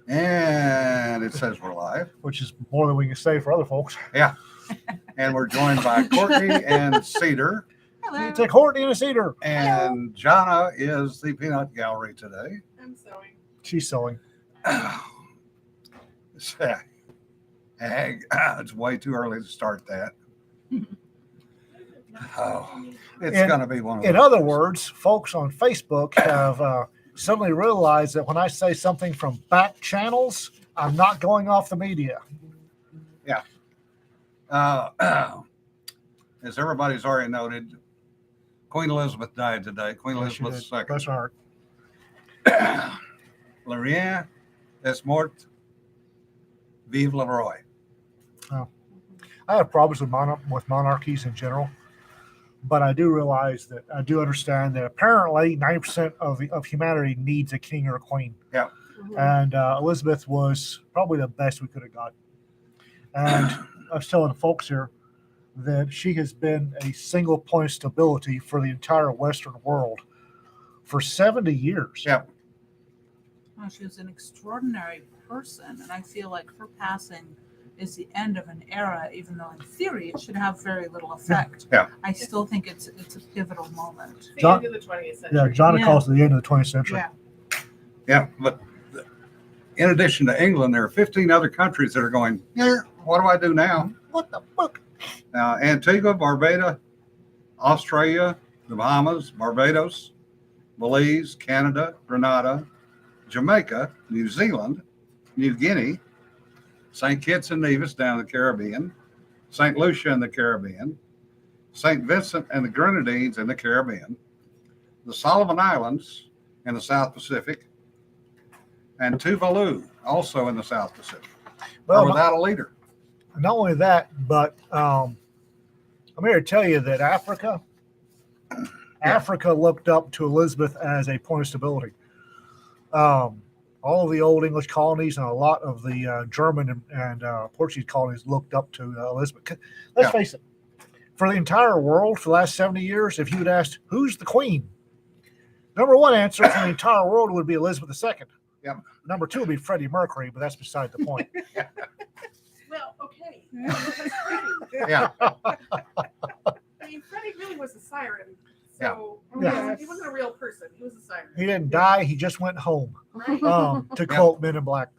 And it says we're live. Which is more than we can say for other folks. Yeah. And we're joined by Kortnee and Cedar. You take Kortnee and Cedar. And Jana is the peanut gallery today. I'm sewing. She's sewing. It's way too early to start that. It's going to be one of those. In other words, folks on Facebook have suddenly realized that when I say something from back channels, I'm not going off the media. Yeah. As everybody's already noted, Queen Elizabeth died today. Queen Elizabeth II. Bless her heart. Le rien est mort. Vive le roi. Oh. I have problems with monarchies in general, but I do realize that I do understand that apparently 90% of humanity needs a king or a queen. Yeah. And Elizabeth was probably the best we could have got. And I was telling folks here that she has been a single point of stability for the entire Western world for 70 years. Yeah. Well, she was an extraordinary person, and I feel like her passing is the end of an era, even though in theory it should have very little effect. Yeah. I still think it's a pivotal moment. The end of the 20th century. Yeah, John calls it the end of the 20th century. Yeah. Yeah, but in addition to England, there are 15 other countries that are going, yeah, what do I do now? What the fuck? Antigua, Barbuda, Australia, the Bahamas, Barbados, Belize, Canada, Grenada, Jamaica, New Zealand, New Guinea, St. Kitts and Nevis down in the Caribbean, St. Lucia in the Caribbean, St. Vincent and the Grenadines in the Caribbean, the Solomon Islands in the South Pacific, and Tuvalu, also in the South Pacific, Well, without a leader. Not only that, but I'm here to tell you that Africa looked up to Elizabeth as a point of stability. All of the old English colonies and a lot of the German and Portuguese colonies looked up to Elizabeth. Let's face it, for the entire world for the last 70 years, if you had asked, who's the queen? Number one answer for the entire world would be Elizabeth II. Yep. Number two would be Freddie Mercury, but that's beside the point. Well, okay. Freddie. Yeah. I mean, Freddie really was a siren. So he wasn't a real person. He was a siren. He didn't die. He just went home, Right. to quote Men in Black.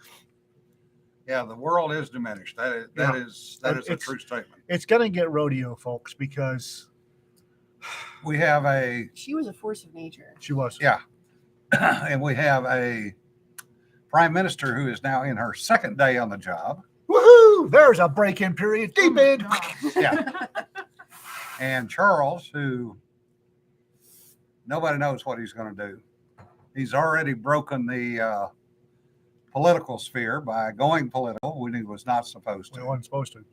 Yeah, the world is diminished. That is a true statement. It's going to get rodeo, folks, because We have She was a force of nature. she was. Yeah. And we have a prime minister who is now in her second day on the job. Woohoo! There's a break-in period. Deep end. Yeah. And Charles, who nobody knows what he's going to do. He's already broken the political sphere by going political when he was not supposed We to. wasn't supposed to.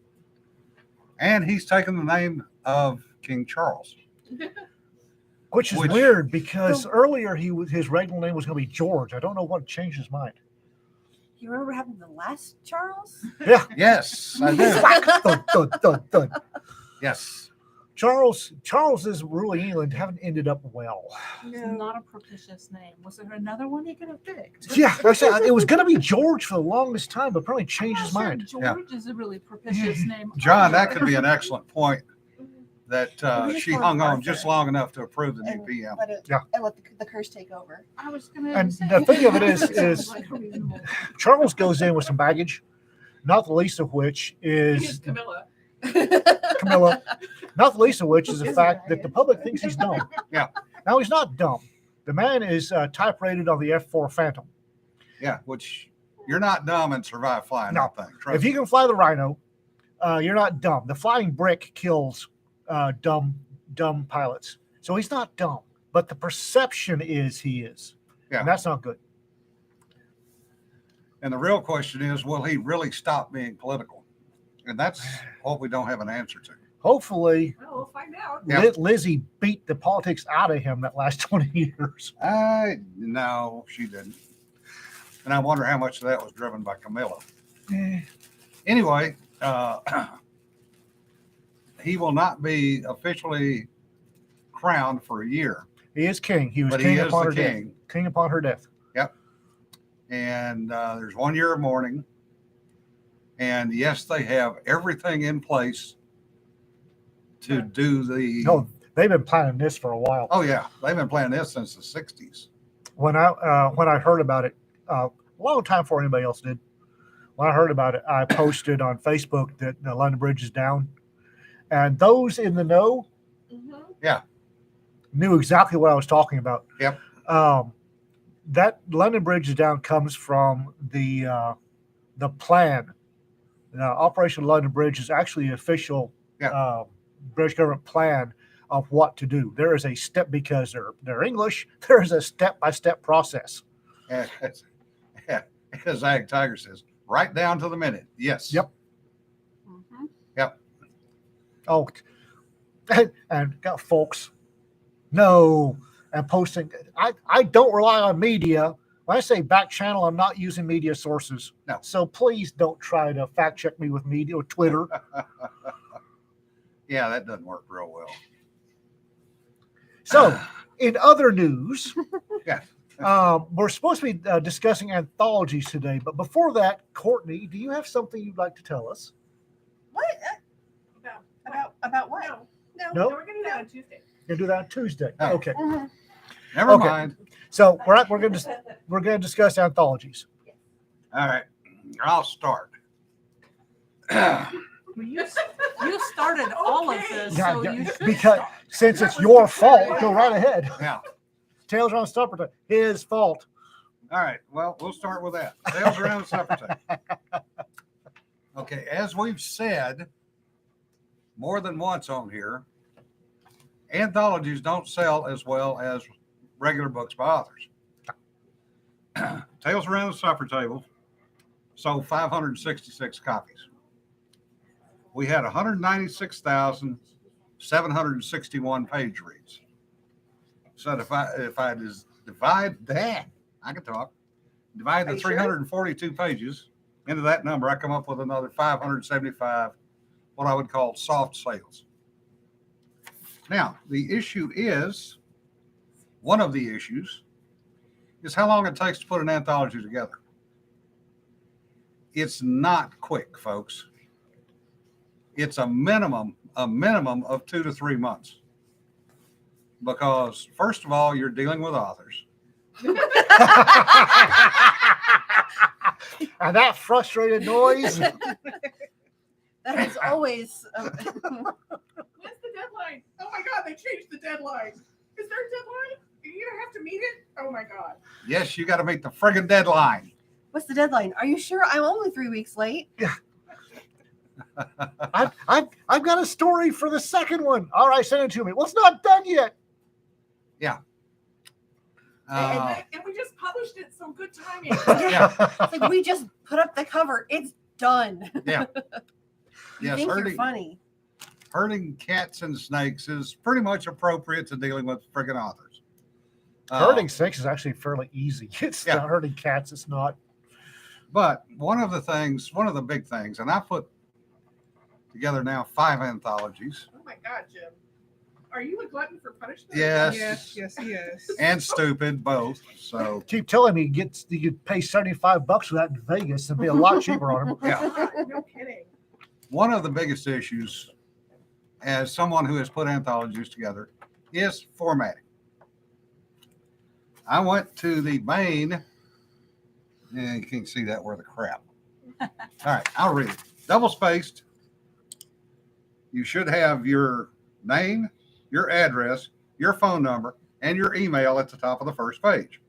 And he's taken the name of King Charles. Which is weird because earlier his regular name was going to be George. I don't know what changed his mind. You remember what happened to the last Charles? Yeah. Yes, I do. Dun, dun, dun, dun. Yes. Charles's ruling England haven't ended up well. It's not a propitious name. Was there another one he could have picked? Yeah, like I said, it was going to be George for the longest time, but apparently changed his I'm mind. not sure George is a really propitious name. John, either. that could be an excellent point that she hung on just long enough to approve the new PM. And let the curse take over. I was going to And say. the thing of it is Sounds like a reasonable- Charles goes in with some baggage, not the least of which He's is Camilla. Camilla. Not the least of which is the fact that the public thinks he's dumb. Yeah. Now he's not dumb. The man is type rated on the F4 Phantom. Yeah, which you're not dumb and survive flying No. that thing. Trust If you me. can fly the Rhino, you're not dumb. The flying brick kills dumb pilots. So he's not dumb, but the perception is he is. Yeah. And that's not good. And the real question is, will he really stop being political? And that's what we don't have an answer to. Hopefully, Well, we'll find out. Yeah. Lizzie beat the politics out of him that last 20 years. No, she didn't. And I wonder how much of that was driven by Camilla. Anyway, he will not be officially crowned for a year. He is king. He was But king he is upon the her death. king. King upon her death. and there's 1 year of mourning. And yes, they have everything in place to do the. No, they've been planning this for a while. Oh yeah, they've been planning this since the '60s. When I heard about it, a long time before anybody else did. When I heard about it, I posted on Facebook that the London Bridge is down, and those in the know knew exactly what I was talking about. Yep. That London Bridge is down comes from the plan. Operation London Bridge is actually an official British government plan of what to do. There is a step, because they're English. There is a step-by-step process. As Ag Tiger says, right down to the minute. Yes. Yep. Mhm. Yep. Oh, and got folks. No, and posting. I don't rely on media. When I say back channel, I'm not using media sources. No. So please don't try to fact check me with media or Twitter. Yeah, that doesn't work real well. So, in other news, Yeah. we're supposed to be discussing anthologies today. But before that, Kortnee, do you have something you'd like to tell us? What? No. About what? No. No. No? We're going to do that on Tuesday. You'll do that on Tuesday. Oh. Okay. Mhm. Never Okay. mind. So we're going to discuss anthologies. All right, I'll start. Well, you started all of this, Yeah, so yeah, you should because start. since it's your fault, go right ahead. Yeah. Tails on supper time. His fault. All right. Well, we'll start with that. Sales around the supper table. Okay, as we've said more than once on here, anthologies don't sell as well as regular books by authors. Tales Around the Supper Table sold 566 copies. We had 196,761 page reads. So if I just divide that, I can talk. Divide Are the you sure? 342 pages into that number, I come up with another 575, what I would call soft sales. Now, the issue is, one of the issues is how long it takes to put an anthology together. It's not quick, folks. It's a minimum of 2 to 3 months. Because first of all, you're dealing with authors. And that frustrated noise. That is always. When's the deadline? Oh my God, they changed the deadline. Is there a deadline? Are you going to have to meet it? Oh my God. Yes, you got to meet the friggin' deadline. What's the deadline? Are you sure? I'm only 3 weeks late. I've got a story for the second one. All right, send it to me. Well, it's not done yet. And we just published it, so good timing. Yeah. It's like we just put up the cover. It's done. Yeah. You Yes, think you're herding, funny. herding cats and snakes is pretty much appropriate to dealing with friggin' authors. Herding snakes is actually fairly easy. It's Yeah. not herding cats. It's not. But one of the big things, and I put together now 5 anthologies. Oh my God, Jim. Are you a glutton for punishment? Yes. Yes, he is. And stupid, both. So Keep telling me you could pay $75 for that in Vegas and be a lot cheaper on them. yeah. No kidding. One of the biggest issues, as someone who has put anthologies together, is formatting. I went to the main, and you can't see that worth of crap. All right, I'll read it. Double spaced. You should have your name, your address, your phone number, and your email at the top of the first page,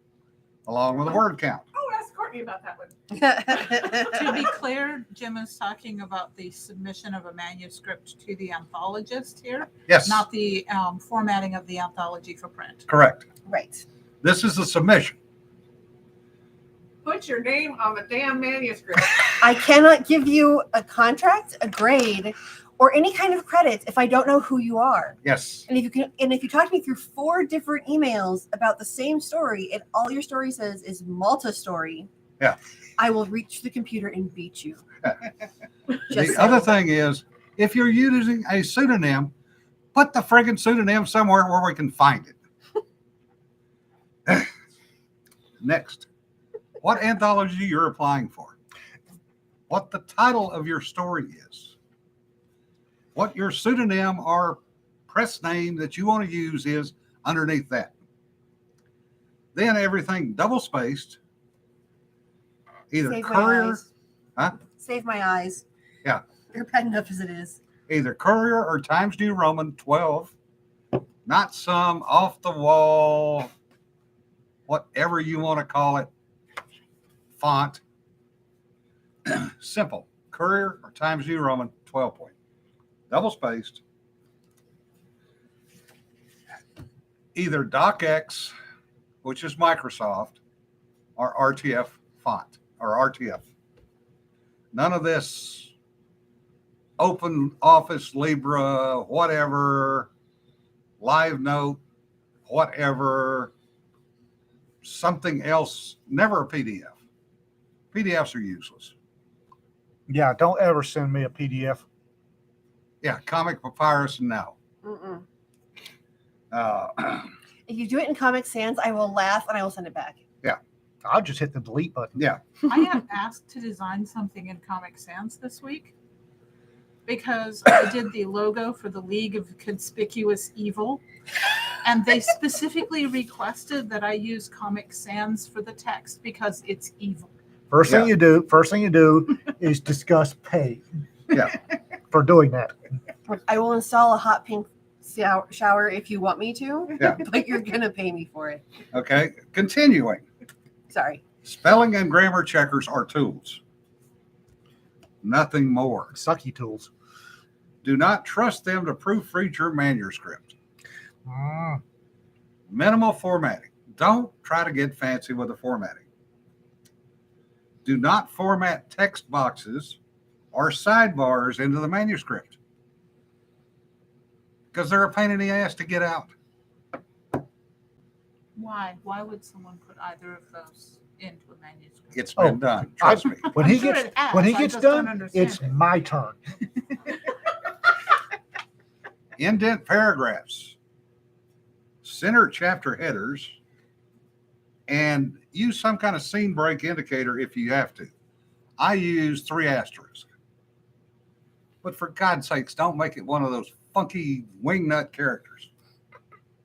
along with a word count. Oh, ask Kortnee about that one. To be clear, Jim is talking about the submission of a manuscript to the anthologist here, Yes, not the formatting of the anthology for print. correct. Right. This is the submission. Put your name on the damn manuscript. I cannot give you a contract, a grade, or any kind of credit if I don't know who you are. Yes. And if you talk to me through 4 different emails about the same story, and all your story says is Malta story, Yeah. I will reach the computer and beat you. The other thing is, if you're using a pseudonym, put the friggin' pseudonym somewhere where we can find it. Next, what anthology you're applying for, what the title of your story is, what your pseudonym or press name that you want to use is underneath that. Then everything double spaced, either Save my courier, eyes. huh? Save my eyes. Yeah. They're bad enough as it is. Either courier or Times New Roman 12, not some off the wall, whatever you want to call it, font. Simple. Courier or Times New Roman 12 point. Double spaced. Either DocX, which is Microsoft, or RTF font or RTF. None of this open office, Libra, whatever, live note, whatever, something else, never a PDF. PDFs are useless. Yeah, don't ever send me a PDF. Yeah, Comic Papyrus, no. Mm-mm. Uh, If you do it in Comic Sans, I will laugh and I will send it back. I'll just hit the delete button. yeah, I got asked to design something in Comic Sans this week because I did the logo for the League of Conspicuous Evil, and they specifically requested that I use Comic Sans for the text because it's evil. First thing you do is discuss pay. Yeah. For doing that. I will install a hot pink shower if you want me to, Yeah. but you're going to pay me for it. okay. Continuing. Sorry. Spelling and grammar checkers are tools. Nothing more. Sucky tools. Do not trust them to proofread your manuscript. Mm. Minimal formatting. Don't try to get fancy with the formatting. Do not format text boxes or sidebars into the manuscript because they're a pain in the ass to get out. Why? Why would someone put either of those into a manuscript? It's been done. Trust me. When I'm he sure gets it has, when he I gets just don't done, understand it's it. my turn. Indent paragraphs, center chapter headers, and use some kind of scene break indicator if you have to. I use 3 asterisks. But for God's sakes, don't make it one of those funky wingnut characters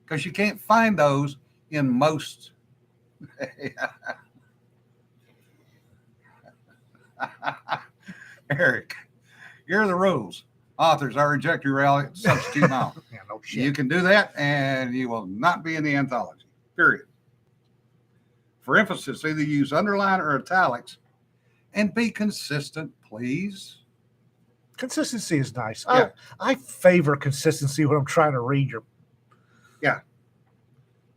because you can't find those in most. Eric, here are the rules. Authors, I reject your substitute now. Yeah, no shit. You can do that and you will not be in the anthology, period. For emphasis, either use underline or italics and be consistent, please. Consistency is nice. Yeah. I favor consistency when I'm trying to read your.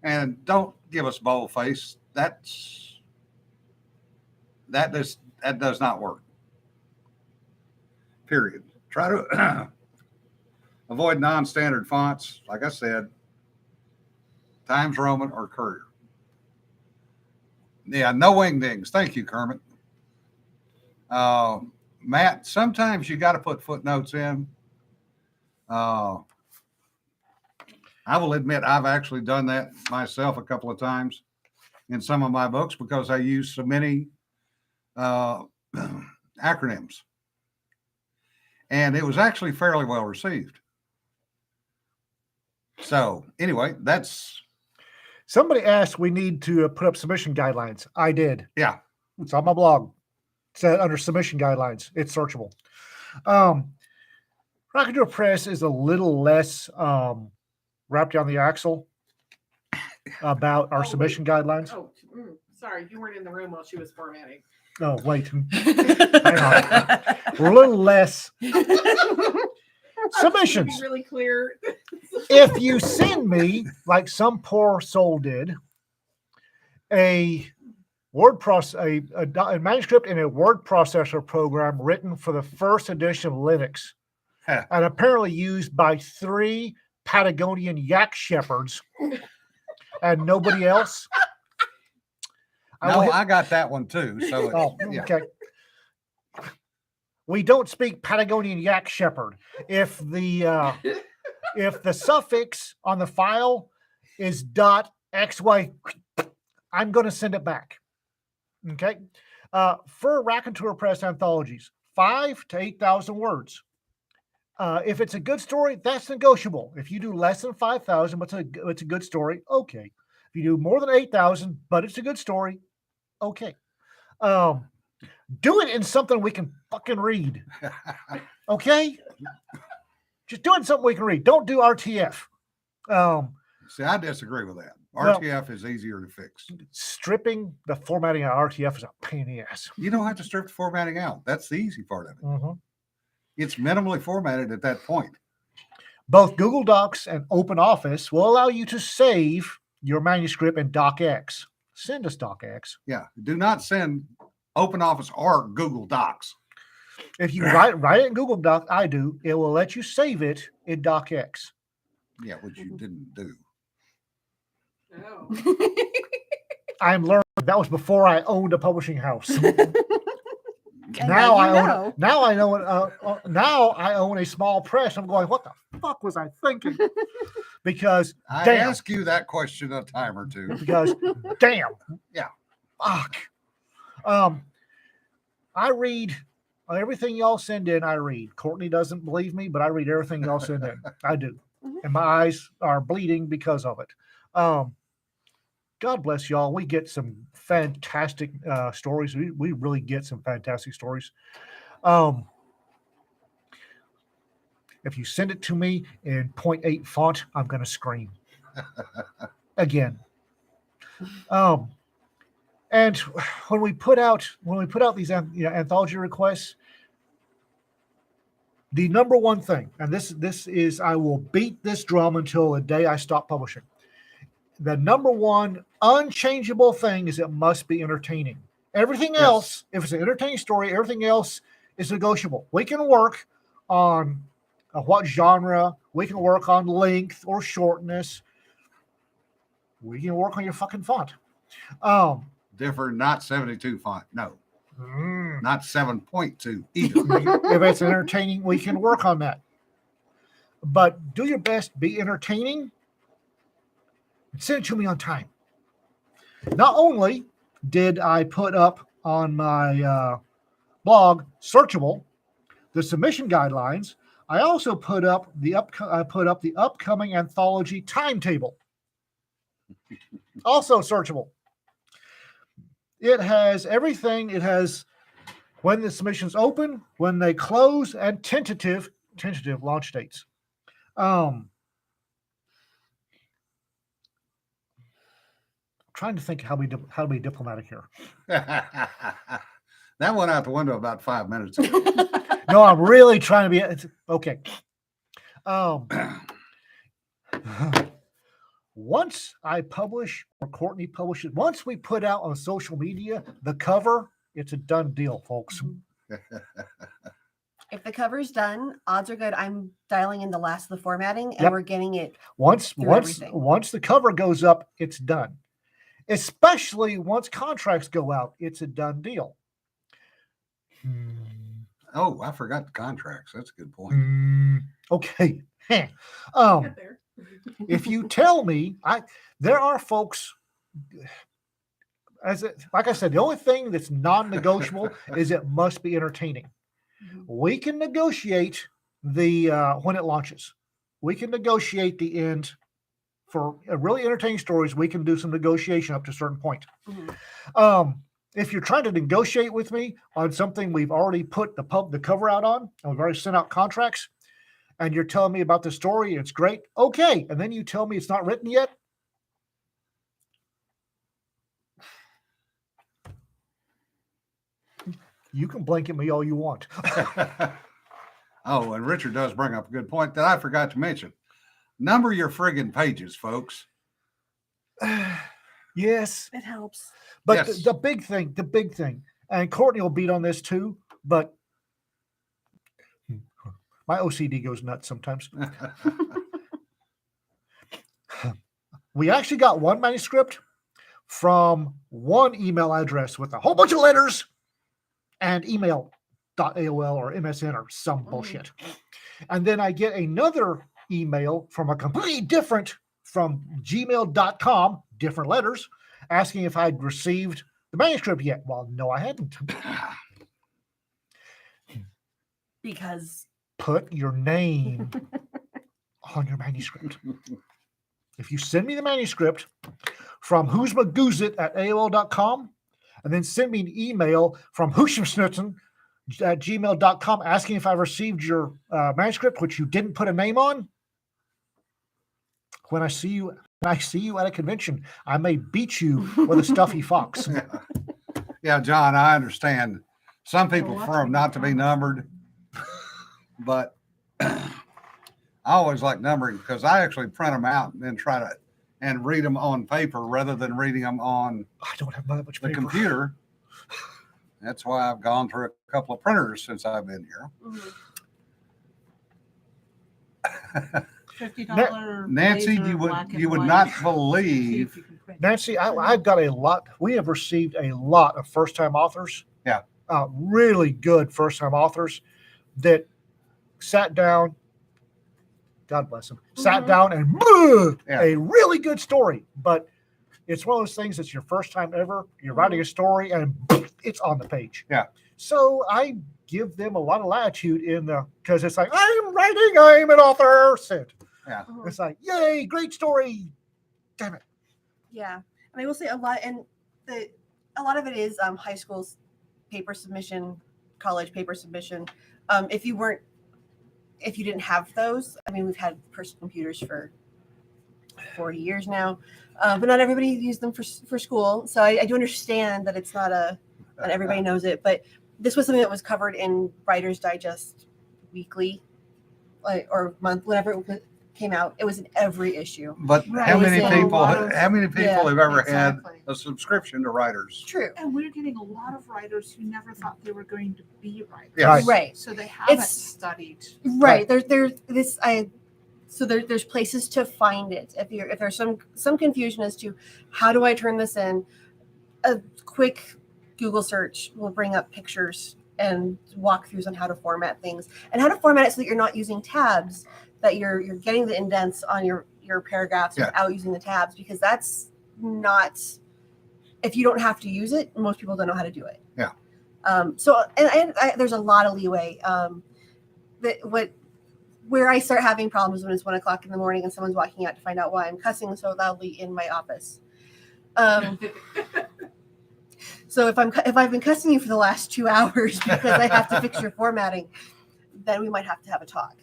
And don't give us boldface. That does not work. Period. Try to avoid non-standard fonts. Like I said, Times Roman or Courier. Yeah, no wingdings. Thank you, Kermit. Matt, sometimes you got to put footnotes in. I will admit I've actually done that myself a couple of times in some of my books because I use so many acronyms. And it was actually fairly well received. So anyway, that's. Somebody asked we need to put up submission guidelines. I did. Yeah. It's on my blog. It's under submission guidelines. It's searchable. Rockadoor Press is a little less wrapped down the axle about our submission guidelines. Oh, sorry, you weren't in the room while she was formatting. Oh, wait. Hang on. We're a little less submissions. To be really clear. If you send me, like some poor soul did, a word a manuscript in a word processor program written for the first edition of Linux, and apparently used by 3 Patagonian yak shepherds and nobody else. I got that one too. So yeah. Okay. We don't speak Patagonian yak shepherd. If the suffix on the file is .xy, I'm going to send it back. Okay. For Raconteur Press anthologies, 5 to 8,000 words. If it's a good story, that's negotiable. If you do less than 5,000, but it's a good story, okay. If you do more than 8,000, but it's a good story, okay. Do it in something we can fucking read. Okay? Just do it in something we can read. Don't do RTF. See, I disagree with that. Well- RTF is easier to fix. Stripping the formatting of RTF is a pain in the ass. You don't have to strip the formatting out. That's the easy part of it. Mhm. It's minimally formatted at that point. Both Google Docs and OpenOffice will allow you to save your manuscript in DocX. Send us DocX. Yeah. Do not send OpenOffice or Google Docs. If you write it in Google Doc, I do, it will let you save it in DocX. Yeah, which you didn't do. Oh. I'm learning. That was before I owned a publishing house. And now you know. Now I know it. Now I own a small press. I'm going, what the fuck was I thinking? Because I damn, asked you that question a time or two. because damn, Yeah. fuck. I read everything y'all send in. I read. Kortnee doesn't believe me, but I read everything y'all send in. I do, and my eyes are bleeding because of it. God bless y'all. We get some fantastic stories. We really get some fantastic stories. If you send it to me in 0.8 font, I'm going to scream again. And when we put out these anthology requests, the number one thing, and this is, I will beat this drum until the day I stop publishing. The number one unchangeable thing is it must be entertaining. Everything else, if it's an entertaining story, everything else is negotiable. We can work on what genre, we can work on length or shortness. We can work on your fucking font. Different, not 72 font. No, not 7.2 either. If it's entertaining, we can work on that. But do your best, be entertaining, and send it to me on time. Not only did I put up on my blog searchable the submission guidelines, I also put up the upcoming anthology timetable. Also searchable. It has everything. It has when the submissions open, when they close, and tentative launch dates. Trying to think how to be diplomatic here. That went out the window about 5 minutes ago. No, I'm really trying to be okay. Once I publish or Kortnee publishes, once we put out on social media the cover, it's a done deal, folks. If the cover's done, odds are good I'm dialing in the last of the formatting and Yep. we're getting it. Once everything. the cover goes up, it's done. Especially once contracts go out, it's a done deal. Oh, I forgot the contracts. That's a good point. Okay. Get there. If you tell me, there are folks. Like I said, the only thing that's non-negotiable is it must be entertaining. We can negotiate the when it launches. We can negotiate the end for really entertaining stories. We can do some negotiation up to a certain point. If you're trying to negotiate with me on something we've already put the cover out on, and we've already sent out contracts, and you're telling me about the story, it's great. Okay, and then you tell me it's not written yet. You can blanket me all you want. Oh, and Richard does bring up a good point that I forgot to mention. Number your friggin' pages, folks. Yes, It helps. but Yes. the big thing, and Kortnee will beat on this too, but my OCD goes nuts sometimes. We actually got one manuscript from one email address with a whole bunch of letters and email.aol or MSN or some bullshit. And then I get another email from a completely different, from gmail.com, different letters, asking if I'd received the manuscript yet? Well, no, I hadn't. Because Put your name on your manuscript. If you send me the manuscript from who'smagoozit@aol.com and then send me an email from whooshamsnutzen@gmail.com asking if I received your manuscript, which you didn't put a name on, when I see you at a convention, I may beat you with a stuffy fox. Yeah, John, I understand. Some people Well, prefer them not to be numbered, but I always like numbering because I actually print them out and then try to and read them on paper rather than reading them on I don't have that much the paper. computer. That's why I've gone through a couple of printers since I've been here. $50 Nancy, laser you black would and you would white. not See if believe. you can print it. Nancy, I've got a lot. We have received a lot of first-time authors. Yeah. Really good first-time authors that sat down. God bless them. Sat down and a really good story. But it's one of those things that's your first time ever. You're writing a story and it's on the page. Yeah. So I give them a lot of latitude in the because it's like I'm writing. I'm an author. Sit. Yeah. It's like yay, great story. Damn it. Yeah, and I will say a lot, and a lot of it is high school's paper submission, college paper submission. If you didn't have those, I mean, we've had personal computers for 40 years now, but not everybody used them for school. So I do understand that it's not everybody knows it, but this was something that was covered in Writer's Digest weekly, or month, whenever it came out. It was in every issue. But Right. how many It was in people? a lot of- How many people Yeah, have ever exactly. had a subscription to Writers? True. And we're getting a lot of writers who never thought they were going to be writers. Yes. Right. So they haven't It's- studied. Right. There's places to find it. If there's some confusion as to how do I turn this in, a quick Google search will bring up pictures and walkthroughs on how to format things and how to format it so that you're not using tabs, that you're getting the indents on your paragraphs Yeah. without using the tabs, because that's not, if you don't have to use it, most people don't know how to do it. Yeah. So there's a lot of leeway. Where I start having problems when it's 1 o'clock in the morning and someone's walking out to find out why I'm cussing so loudly in my office. So if I've been cussing you for the last 2 hours because I have to fix your formatting, then we might have to have a talk.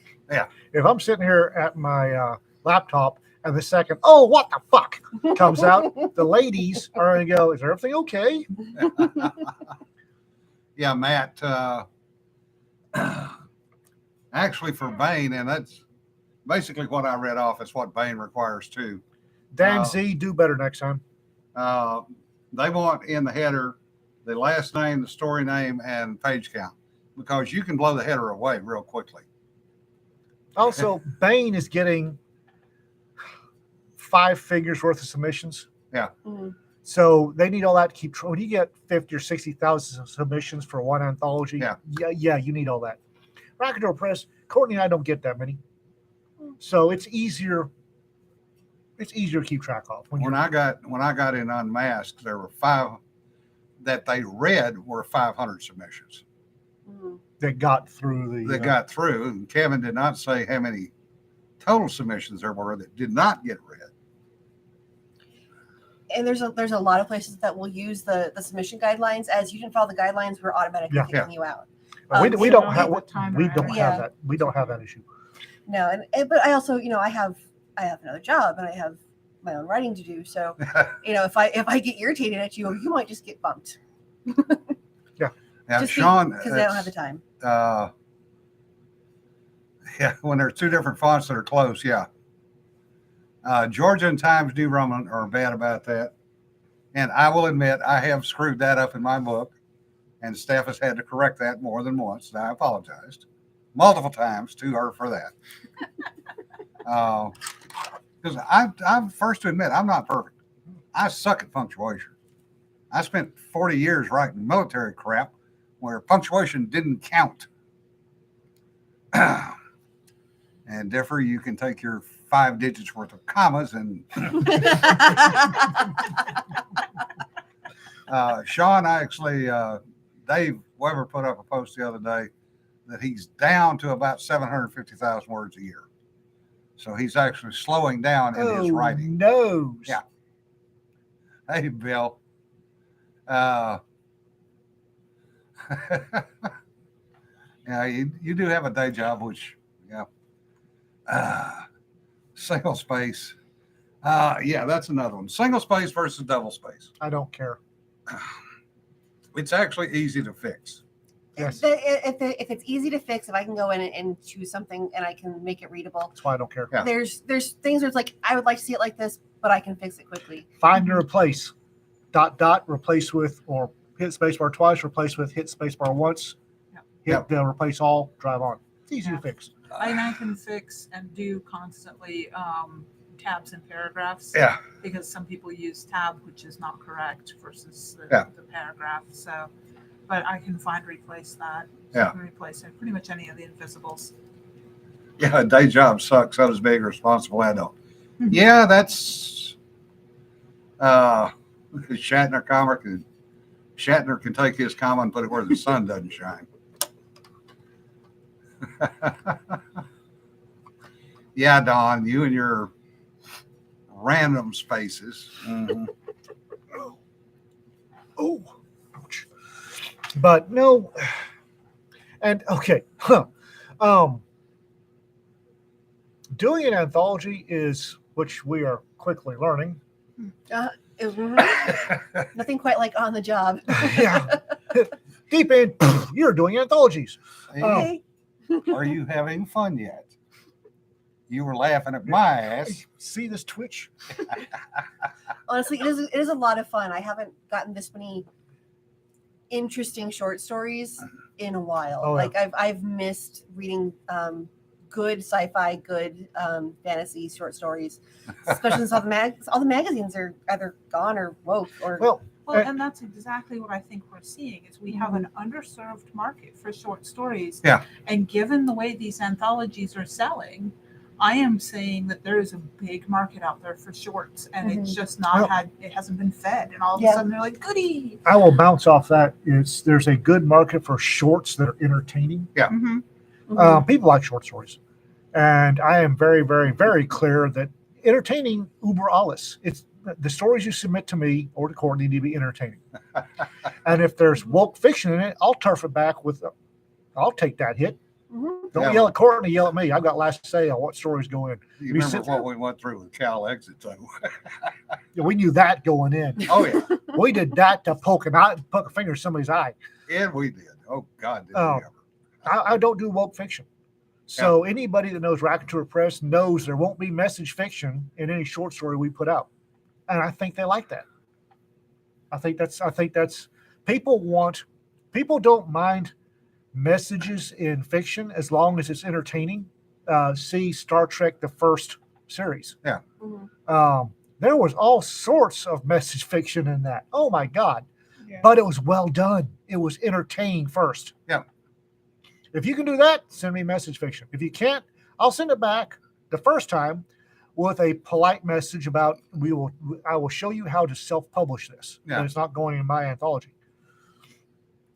If I'm sitting here at my laptop and the second, oh, what the fuck comes out, the ladies are going to go, is everything okay? Yeah, Matt. Actually, for Bain, and that's basically what I read off. Is what Bain requires too. Dan Z, do better next time. They want in the header the last name, the story name, and page count, because you can blow the header away real quickly. Also, Bain is getting 5 figures worth of submissions. Mhm. So they need all that to keep. When you get 50 or 60,000 submissions for one anthology, yeah, you need all that. Rackador Press, Kortnee and I don't get that many, so it's easier. It's easier to keep track of. When I got in Unmasked, there were 5 that they read were 500 submissions Mhm. that got through the. that got through. And Kevin did not say how many total submissions there were that did not get read. And there's a lot of places that will use the submission guidelines as you didn't follow the guidelines, we're automatically Yeah. kicking you out. we so don't don't have have the timer we don't out. have Yeah. that. We don't have that issue. No, and but I also, I have another job and I have my own writing to do. So, if I get irritated at you, you might just get bumped. Now, Just Sean, because I don't have the time. Yeah, when there's 2 different fonts that are close, yeah. Georgia and Times New Roman are bad about that. And I will admit, I have screwed that up in my book, and staff has had to correct that more than once. And I apologized multiple times to her for that. Because I'm first to admit, I'm not perfect. I suck at punctuation. I spent 40 years writing military crap where punctuation didn't count. And Differ, you can take your 5 digits worth of commas and Sean actually, Dave Weber put up a post the other day that he's down to about 750,000 words a year. So he's actually slowing down in his writing. No. Yeah. Hey, Bill. Yeah, you do have a day job, which, yeah. Single space. Yeah, that's another one. Single space versus double space. I don't care. It's actually easy to fix. Yes. If it's easy to fix, if I can go in and choose something and I can make it readable, That's why I don't care. Yeah. there's things where it's like I would like to see it like this, but I can fix it quickly. Find and replace. ... replace with, or hit spacebar twice, replace with, hit spacebar once, Yep. hit replace all, drive on. It's easy Yeah. to fix. And I can fix and do constantly tabs and paragraphs. Yeah. Because some people use tab, which is not correct, versus Yeah. the paragraph. So, but I can replace that. So Yeah. I can replace it, pretty much any of the invisibles. Yeah, a day job sucks. So does being a responsible adult. Mhm. Yeah, that's Shatner comic. And Shatner can take his comma and put it where the sun doesn't shine. Yeah, Don, you and your random spaces. Mhm. Oh, ouch. But no, and okay, doing an anthology is, which we are quickly learning. Nothing quite like on the job. Yeah, deep in, you're doing anthologies. Okay. Are you having fun yet? You were laughing at my ass. See this twitch? Honestly, it is a lot of fun. I haven't gotten this many interesting short stories in a while. Oh, yeah. Like I've missed reading good sci-fi, good fantasy short stories, especially since all the magazines are either gone or woke or Well, Well, and that's exactly what I think we're seeing is we have an underserved market for short stories. Yeah. And given the way these anthologies are selling, I am saying that there is a big market out there for shorts, and it's just not Well- it hasn't been fed, and all of Yeah. a sudden they're like, goody. I will bounce off that. There's a good market for shorts that are entertaining. Mm-hmm. People like short stories, and I am very, very, very clear that entertaining uber alles. It's the stories you submit to me or to Kortnee need to be entertaining. And if there's woke fiction in it, I'll turf it back with. I'll take that hit. Mhm. Don't Yeah. yell at Kortnee, yell at me. I've got last say on what stories go in. You We remember sit what we went through with Cal Exit, though. We knew that going in. Oh, yeah. We did that to poke a finger in somebody's eye. Yeah, we did. Oh, God, did Oh. we ever. I don't do woke fiction. So anybody that knows Raconteur Press knows there won't be message fiction in any short story we put out. And I think they like that. I think that's people don't mind messages in fiction as long as it's entertaining. See Star Trek, the first series. Mhm. There was all sorts of message fiction in that. Oh my God. Yeah. But it was well done. It was entertaining first. Yeah. If you can do that, send me message fiction. If you can't, I'll send it back the first time with a polite message about I will show you how to self-publish this. Yeah. And it's not going in my anthology.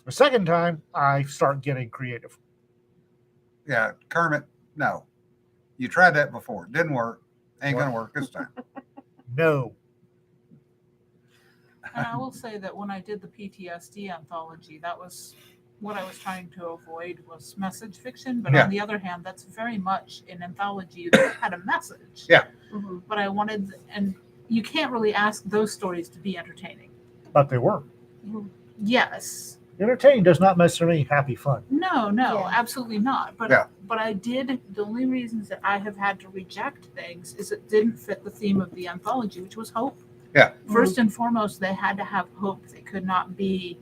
The second time, I start getting creative. Yeah, Kermit, no. You tried that before. Didn't work. Ain't going to work this time. No. And I will say that when I did the PTSD anthology, that was what I was trying to avoid was message fiction. But Yeah. on the other hand, that's very much an anthology that had a message. Yeah. Mhm. But I wanted, and you can't really ask those stories to be entertaining. But they were. Yes. Entertaining does not necessarily mean happy fun. No, Yeah. absolutely not. But Yeah. but I did. The only reasons that I have had to reject things is it didn't fit the theme of the anthology, which was hope. Yeah. First and foremost, they had to have hope. They could not be.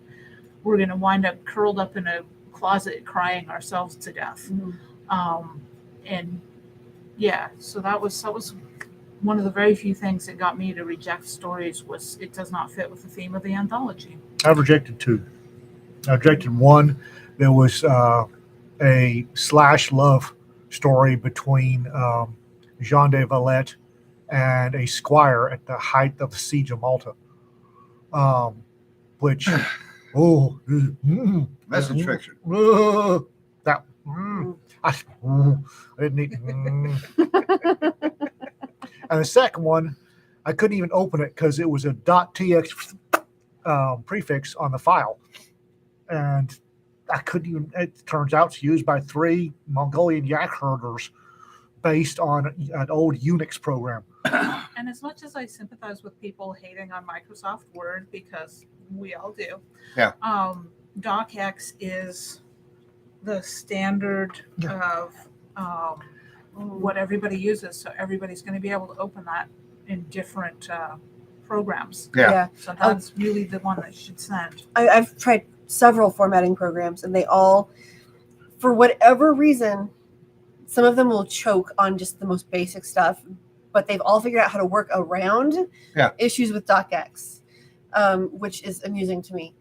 We're going to wind up curled up in a closet crying ourselves to death. Mhm. And yeah, so that was one of the very few things that got me to reject stories was it does not fit with the theme of the anthology. I've rejected two. I rejected one. There was a slash love story between Jean de Valette and a squire at the height of the siege of Malta. which Message fiction. That I didn't need. And the second one, I couldn't even open it because it was a .tx prefix on the file, and I couldn't even. It turns out it's used by 3 Mongolian yak herders, based on an old Unix program. And as much as I sympathize with people hating on Microsoft Word, because we all do, Yeah. DocX is the standard of what everybody uses. So everybody's going to be able to open that in different programs. Yeah. So that's really the one that you should send. I've tried several formatting programs, and they all, for whatever reason, some of them will choke on just the most basic stuff, but they've all figured out how to work around issues with DocX, which is amusing to me.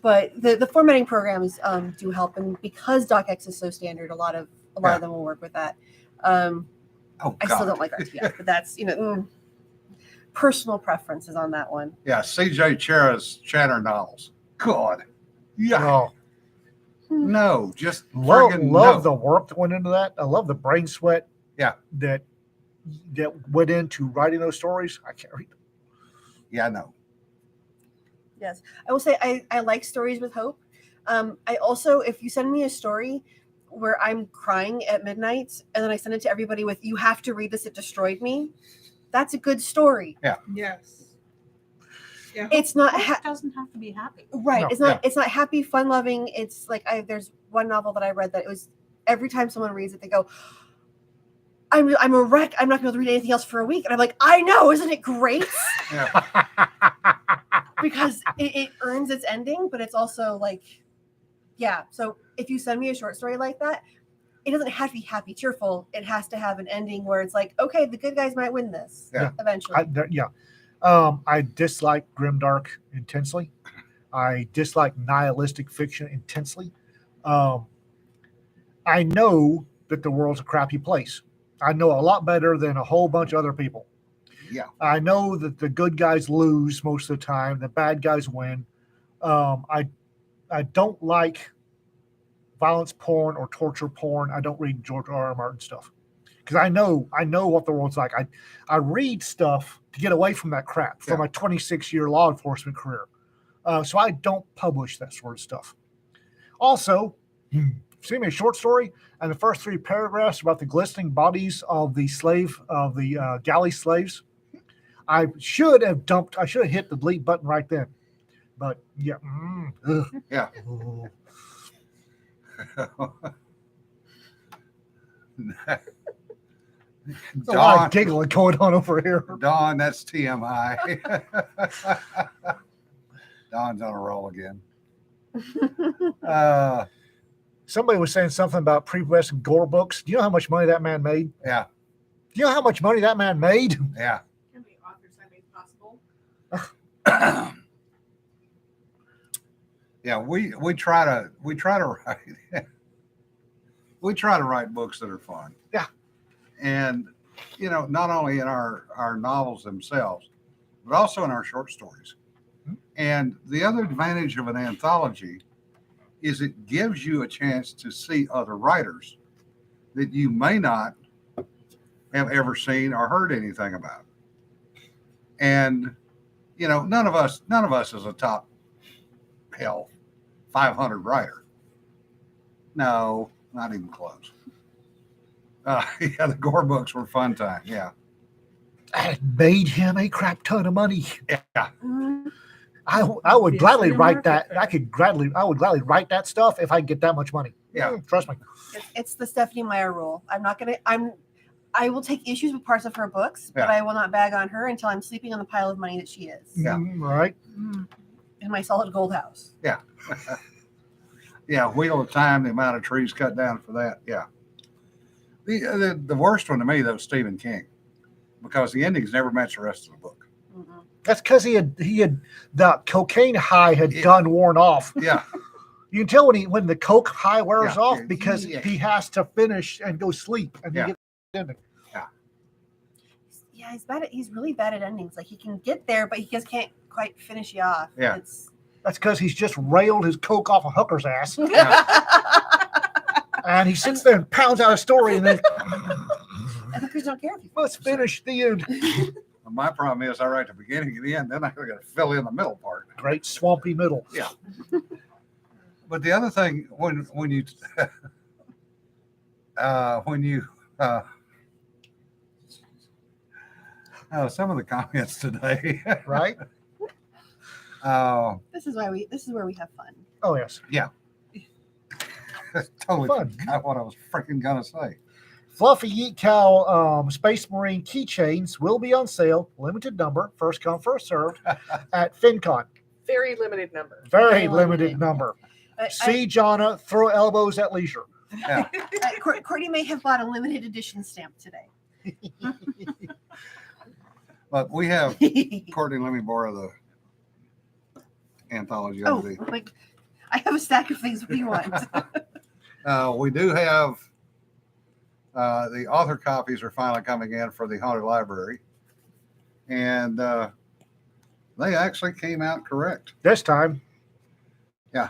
But the formatting programs do help, and because DocX is so standard, a lot of them will work with that. I still don't like RTF, but that's personal preferences on that one. Yeah, C.J. Chera's Chatter novels. God. Yeah. Oh, No, just love no. the work that went into that. I love the brain sweat. Yeah. That went into writing those stories. I can't read them. Yeah, no. Yes, I will say I like stories with hope. I also, if you send me a story where I'm crying at midnight and then I send it to everybody with, you have to read this, it destroyed me, that's a good story. Yeah. Yes. Yeah. It's not Hope doesn't have to be happy. right. No, It's not happy, fun loving. It's like there's one novel that I read that it was every time someone reads it, they go, I'm a wreck. I'm not going to read anything else for a week. And I'm like, I know, isn't it great? Yeah. Because it earns its ending, but it's also like, yeah. So if you send me a short story like that, it doesn't have to be happy, cheerful. It has to have an ending where it's like, okay, the good guys might win this eventually. I dislike grimdark intensely. I dislike nihilistic fiction intensely. I know that the world's a crappy place. I know a lot better than a whole bunch of other people. Yeah. I know that the good guys lose most of the time. The bad guys win. I don't like violence porn or torture porn. I don't read George R.R. Martin stuff because I know what the world's like. I read stuff to get away from that crap from my 26-year law enforcement career. So I don't publish that sort of stuff. Also, send me a short story and the first 3 paragraphs about the glistening bodies of the galley slaves. I should have hit the delete button right then. But yeah. Yeah. There's a lot of giggling going on over here. Dawn, that's TMI. Dawn's on a roll again. Somebody was saying something about pre-Western gore books. Do you know how much money that man made? Yeah. Do you know how much money that man made? Yeah. How many authors I made possible? Yeah, we try to write we try to write books that are fun. Yeah. And not only in our novels themselves, but also in our short stories. Mm-hmm. And the other advantage of an anthology is it gives you a chance to see other writers that you may not have ever seen or heard anything about. And none of us is a top 500 writer. No, not even close. The gore books were fun time. Yeah. I made him a crap ton of money. Yeah. Mhm. I would gladly Obviously a write market that. there. I would gladly write that stuff if I get that much money. Yeah. Trust me. It's the Stephanie Meyer rule. I will take issues with parts of her books, but Yeah. I will not bag on her until I'm sleeping on the pile of money that she is Yeah. Right. in my solid gold house. Yeah. Yeah. Wheel of Time, the amount of trees cut down for that. Yeah. The worst one to me, though, Stephen King, because the endings never match the rest of the book. Mhm. That's because he had the cocaine high had done worn off. Yeah. You can tell when the coke high wears Yeah. off because Yeah. he has to finish and go sleep and then Yeah. get the ending. Yeah, yeah, he's really bad at endings. Like he can get there, but he just can't quite finish you off. Yeah. That's because he's just railed his coke off a hooker's ass, and he sits there and pounds out a story, and then And hookers don't care if you let's finish the end. My problem is I write the beginning and the end, then I got to fill in the middle part. Great swampy middle. Yeah. But the other thing, when you some of the comments today, Right? This is where we have fun. Oh yes. totally Fun. forgot what I was freaking gonna say. Fluffy Yeet Cow Space Marine keychains will be on sale, limited number, first come, first served, at FinCon. Very limited number. Very limited number. I- See Jonna, throw elbows at leisure. Kortnee may have bought a limited edition stamp today. But we have Courtney. Let me borrow the anthology. Oh, like I have a stack of things. What do you want? We do have the author copies are finally coming in for the Haunted Library, and they actually came out correct. This time. Yeah.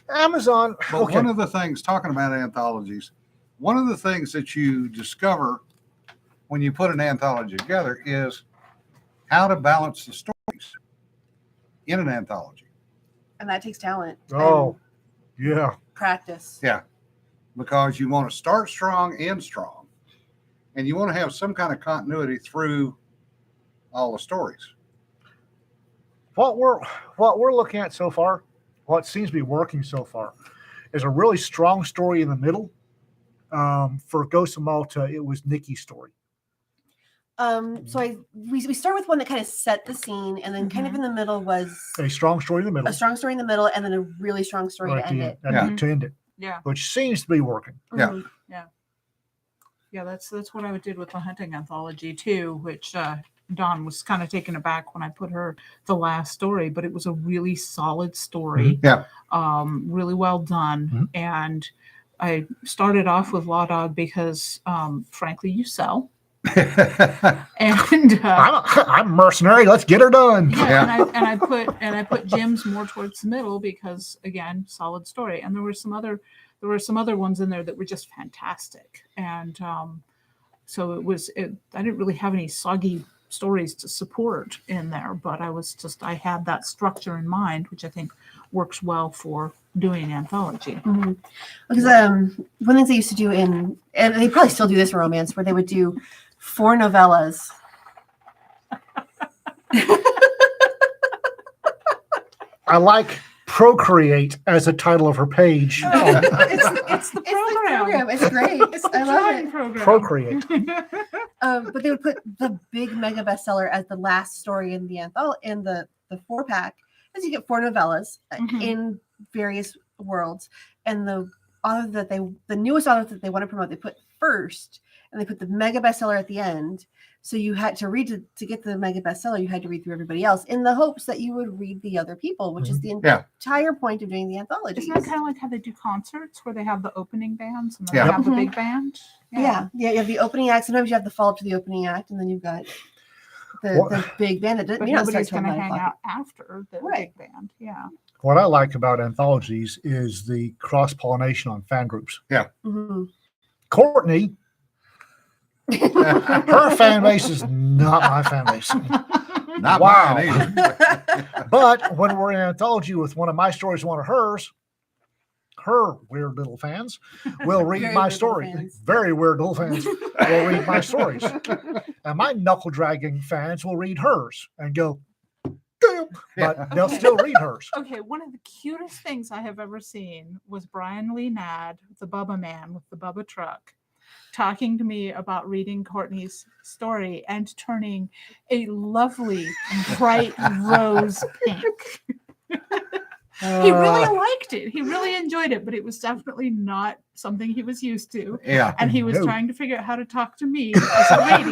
Amazon. But Okay. one of the things, talking about anthologies, one of the things that you discover when you put an anthology together is how to balance the stories in an anthology. And that takes talent. Oh, and yeah. practice. Yeah. Because you want to start strong, end strong, and you want to have some kind of continuity through all the stories. What we're looking at so far, what seems to be working so far, is a really strong story in the middle. For Ghost of Malta, it was Nikki's story. So we start with one that kind of set the scene, and then kind of in the middle was A strong story in the middle. a strong story in the middle, and then a really strong story right to end to, it. and to end it, Yeah. which seems to be working. Yeah. Mhm. Yeah, that's what I did with the hunting anthology too, which Dawn was kind of taken aback when I put her the last story, but it was a really solid story. Yeah. Really well done. And I started off with Law Dog because frankly you sell. And I'm mercenary. Let's get her done. yeah, and I put Jim's more towards the middle because again, solid story. And there were some other ones in there that were just fantastic. And so I didn't really have any soggy stories to support in there, but I had that structure in mind, which I think works well for doing an anthology. Mhm. Because one of the things they used to do and they probably still do this in romance, where they would do 4 novellas. I like Procreate as a title of her page. It's the program. It's great. I love it. Program. Procreate. But they would put the big mega bestseller as the last story in the in the 4-pack, as you get 4 novellas in various worlds, and the newest author that they want to promote, they put first, and they put the mega bestseller at the end. So you had to read to get the mega bestseller. You had to read through everybody else in the hopes that you would read the other people, which is the entire point of doing the anthology. Isn't that kind of like how they do concerts where they have the opening bands and then Yeah. they have the big band? Yeah. You have the opening act. Sometimes you have the follow up to the opening act, and then you've got the big band that But may not start nobody's till going to 9 hang o'clock. out after the Right. big band. Yeah. What I like about anthologies is the cross pollination on fan groups. Mhm. Courtney, her fan base is not my fan base. Not Wow. mine either. But when we're in an anthology with one of my stories, one of hers, her weird little fans will read Very my weird little story. fans. Very weird little fans will read my stories. And my knuckle dragging fans will read hers and go, "Damn," but they'll Okay. still read hers. Okay, one of the cutest things I have ever seen was Brian Lee Nadd, the Bubba Man with the Bubba truck, talking to me about reading Courtney's story and turning a lovely bright rose pink. He really liked it. He really enjoyed it, but it was definitely not something he was used to. Yeah. And he was No. trying to figure out how to talk to me as a lady.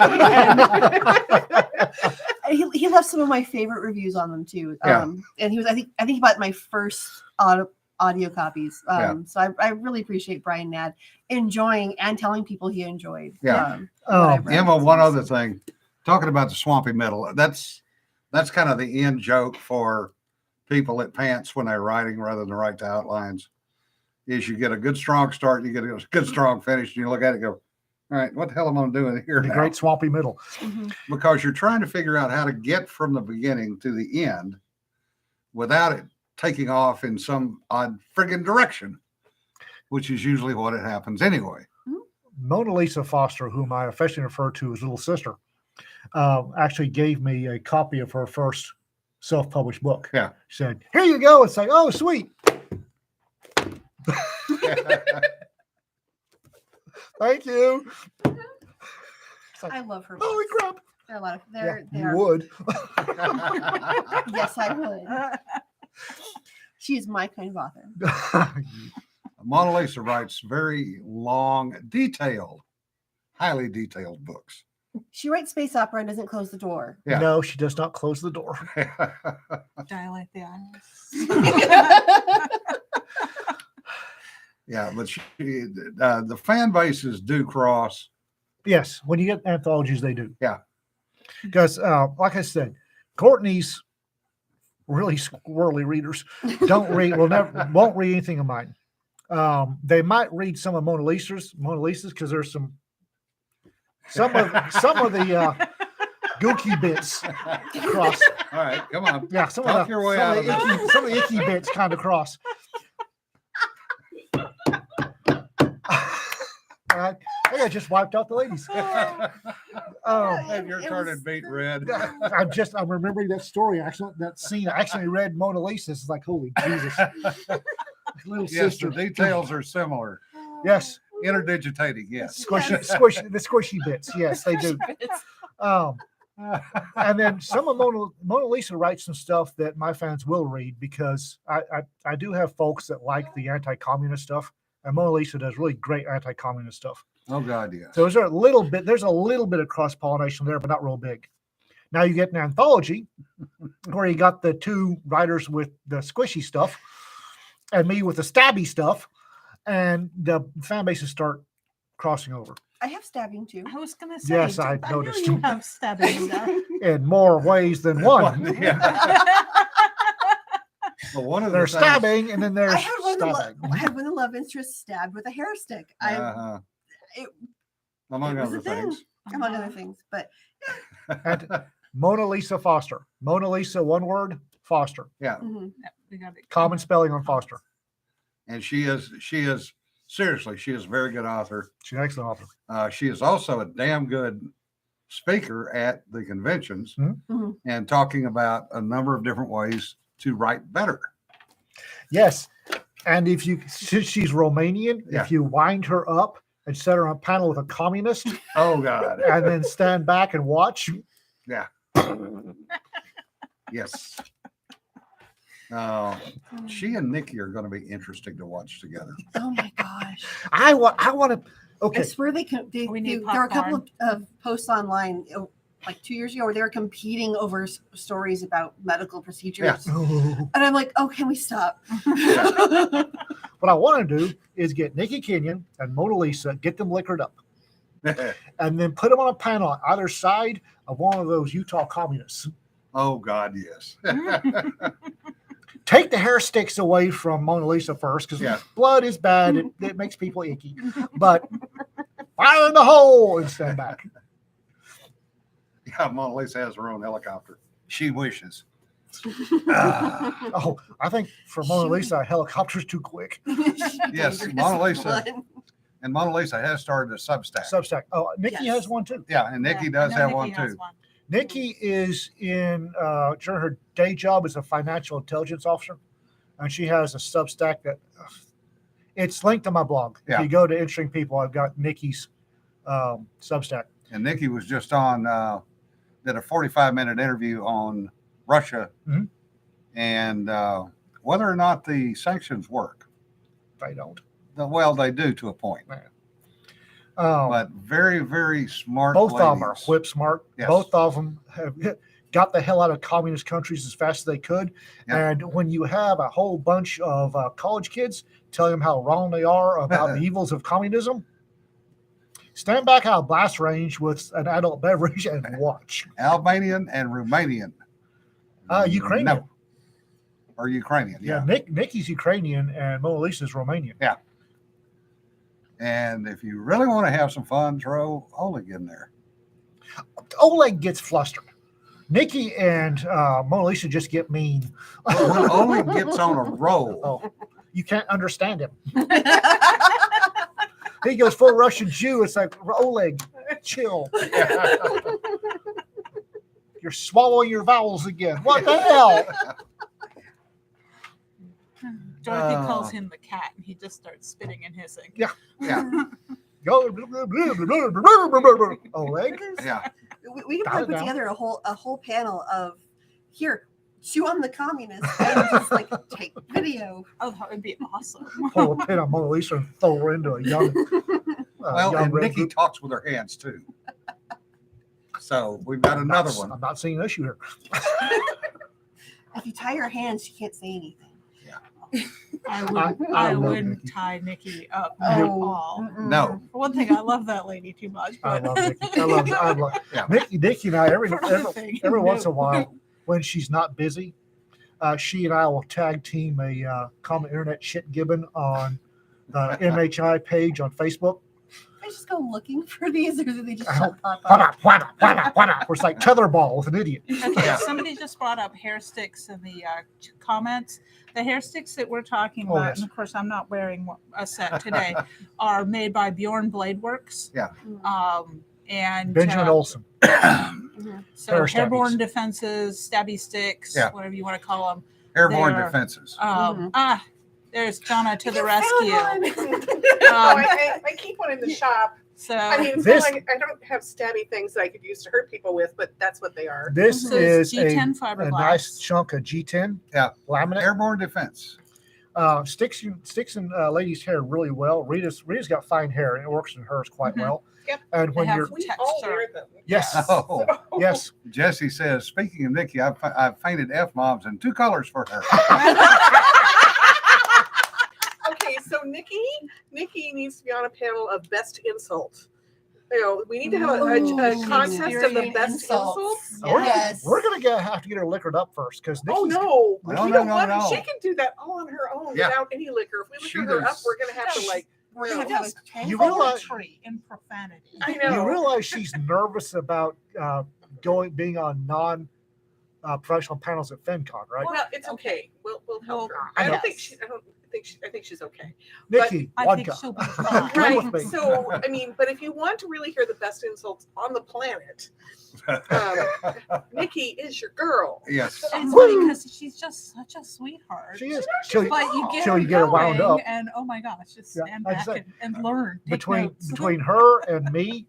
He left some of my favorite reviews on them too. Yeah. And he was I think he bought my first audio copies. Yeah. So I really appreciate Brian Nadd enjoying and telling people he enjoyed. Yeah. what I've read. Emma, one other thing. talking about the swampy middle. That's kind of the end joke for people at pants when they're writing rather than write the outlines. Is you get a good strong start, you get a good strong finish, and you look at it and go, all right, what the hell am I doing here The now? great swampy middle. Because you're trying to figure out how to get from the beginning to the end without it taking off in some odd friggin' direction, which is usually what it happens anyway. Mona Lisa Foster, whom I affectionately refer to as little sister, actually gave me a copy of her first self-published book. Yeah. She said, "Here you go." It's like, oh, sweet. Thank you. It's like, I love her. holy books. crap. They're a lot of. Yeah, They're. you would. Yes, I would. She's my kind of author. Mona Lisa writes very long, detailed, highly detailed books. She writes space opera and doesn't close the door. Yeah. No, she does not close the door. Dilate the iris. Yeah, but the fan bases do cross. Yes, when you get anthologies, they do. Yeah. Because, like I said, Kortnee's really squirrely readers won't read anything of mine. They might read some of Mona Lisa's because there's some of the gooky bits cross. All right, come on. Yeah, some Talk of your way out of this. some of the icky bits kind of cross. I think I just wiped out the ladies. Have your turning beat red. I'm remembering that story. Actually, that scene. I actually read Mona Lisa. It's like, holy Jesus, little Yes, sister. the details are similar. Yes, Interdigitating, yes. the squishy bits. Yes, they do. And then some of Mona Lisa writes some stuff that my fans will read because I do have folks that like the anti-communist stuff, and Mona Lisa does really great anti-communist stuff. Oh God, yes. So there's a little bit of cross-pollination there, but not real big. Now you get an anthology where you got the two writers with the squishy stuff and me with the stabby stuff, and the fan bases start crossing over. I have stabbing too. I was gonna say, Yes, I know noticed. you have stabbing stuff. In more ways than one. Yeah. Well, one of the There's things- stabbing, and then there's I had one of the stabbing. I had one of the love interests stabbed with a hair stick. Uh-huh. It Among it was other a thing. things. Among other things, but And Mona Lisa Foster. Mona Lisa, one word, Foster. Yeah, mhm. We got it. Common spelling on Foster. and she is seriously, she is a very good author. She's an excellent author. She is also a damn good speaker at the conventions Mhm. and talking about a number of different ways to write better. Yes. And since she's Romanian, Yeah. if you wind her up and set her on a panel with a communist Oh God, and then stand back and watch, yes. She and Nikki are going to be interesting to watch together. Oh my gosh! I want to. Okay. I swear We need there were a couple popcorn. of posts online like 2 years ago where they were competing over stories about medical procedures, and I'm like, oh, can we stop? What I want to do is get Nikki Kenyon and Mona Lisa, get them liquored up, and then put them on a panel on either side of one of those Utah communists. Oh God, yes. Take the hair sticks away from Mona Lisa first, because Yeah. blood is bad. It makes people icky. But fire in the hole and stand back. Yeah, Mona Lisa has her own helicopter. She wishes. Oh, I think for Mona Lisa, a helicopter's too quick. Yes, Dangerous Mona Lisa. blood. And Mona Lisa has started a Substack. Substack. Oh, Nikki Yes. has one too. Yeah, and Nikki Yeah, does I know have Nikki one has too. one. Nikki is in her day job as a financial intelligence officer, and she has a Substack that it's linked to my blog. Yeah. If you go to Interesting People, I've got Nikki's Substack. And Nikki was just on, did a 45-minute interview on Russia Mhm. and whether or not the sanctions work. They don't. Well, they do to a point, Um, but very, very smart. both of them are ladies. whip smart. Yes. Both of them have got the hell out of communist countries as fast as they could. Yeah. And when you have a whole bunch of college kids telling them how wrong they are about the evils of communism, Stand back out of blast range with an adult beverage and watch. Albanian and Romanian. Ukrainian. No. Or Ukrainian, Yeah, yeah. Nikki's Ukrainian and Mona Lisa's Romanian. Yeah. And if you really want to have some fun, throw Oleg in there. Oleg gets flustered. Nikki and Mona Lisa just get mean. When Oleg gets on a roll, Oh, you can't understand him. He goes full Russian Jew. It's like, Oleg, chill. You're swallowing your vowels again. What the hell? Dorothy calls him the cat, and he just starts spitting and hissing. Yeah. yeah, Go, Oleg. yeah. We can Dial probably it put down. together a whole panel of here, chew on the communists and just like take video. Oh, that would be awesome. Pull a pin on Mona Lisa and throw her into a young. Well, young and red Nikki group. talks with her hands too. So we've got another one. I'm not seeing an issue here. If you tie your hands, she can't say anything. I I love wouldn't Nikki. tie Nikki up Oh, at all. mm-mm. No. For one thing, I love that lady too much. I But love Nikki. I love Yeah. Nikki and I every For another thing, once in a no. while when she's not busy, she and I will tag team a common internet shit gibbon on the MHI page on Facebook. I just go looking for these, or do they just I pop What up? up, what up, what up, what up? It's like tetherball with an idiot. Okay, Yeah. somebody just brought up hair sticks in the comments. The hair sticks that we're talking Oh, about, yes. and of course, I'm not wearing a set today, are made by Bjorn Blade Works. Yeah. And Benjamin Olsen. so hair hairborne stabbies. defenses, stabby sticks, Yeah. whatever you want to call them. Airborne There. defenses. There's Donna to the You rescue. found one. I keep one in the shop. So I mean, it's This- not like I don't have stabby things that I could use to hurt people with, but that's what they are. This So it's is G10 a fiberglass. nice chunk of G10 Yeah. laminate. Airborne defense. Sticks in ladies' hair really well. Rita's got fine hair and it works in hers quite Mhm. well. Yep. And when They have you're We all Texture. wear them. yes, Oh, yes, Jesse says, speaking of Nikki, I've painted F-bombs in 2 colors for her. Okay, so Nikki needs to be on a panel of best insult. You know, we need to have a Ooh, contest of the Infuriating best insults. insults. Yes. we're gonna have to get her liquored up first because Oh no, No, we no, don't no, want no. She can do that all on her own Yeah. without any liquor. If we She liquor her up, does- we're gonna have to like. We're gonna have Just a You realize- poetry in profanity. I know. you realize she's nervous about being on non professional panels at FenCon, right? Well, it's okay. We'll help her. Well, I don't yes. think she. I think she's okay. Nikki, I vodka. think she'll be fine. Right. Right. with me. So I mean, but if you want to really hear the best insults on the planet, Nikki is your girl. Yes. It's funny because she's just such a sweetheart. She is. Till you- But you get till her you get her wound going, up. and oh my gosh, just Yeah, stand I'd back say, and learn. Take notes. between her and me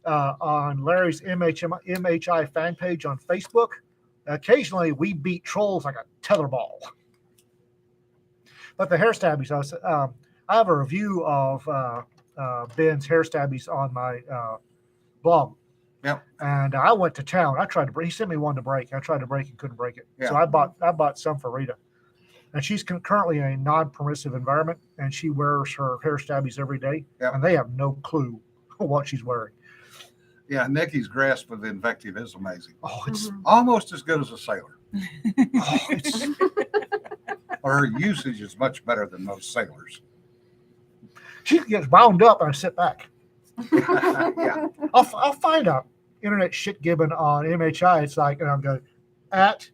on Larry's MHI fan page on Facebook, occasionally we beat trolls like a tetherball. But the hair stabbies, I have a review of Ben's hair stabbies on my blog. Yep. And I went to town. I tried to break. He sent me one to break. I tried to break and couldn't break it. So Yeah. I bought some for Rita. And she's currently in a non-permissive environment, and she wears her hair stabbies every day, Yep. and they have no clue what she's wearing. Yeah, Nikki's grasp of invective is amazing. Oh, it's, Almost as good as a sailor. oh, it's Or her usage is much better than most sailors. she gets wound up, and I sit back. Yeah. I'll find out internet shit gibbon on MHI. It's like, and I'm going at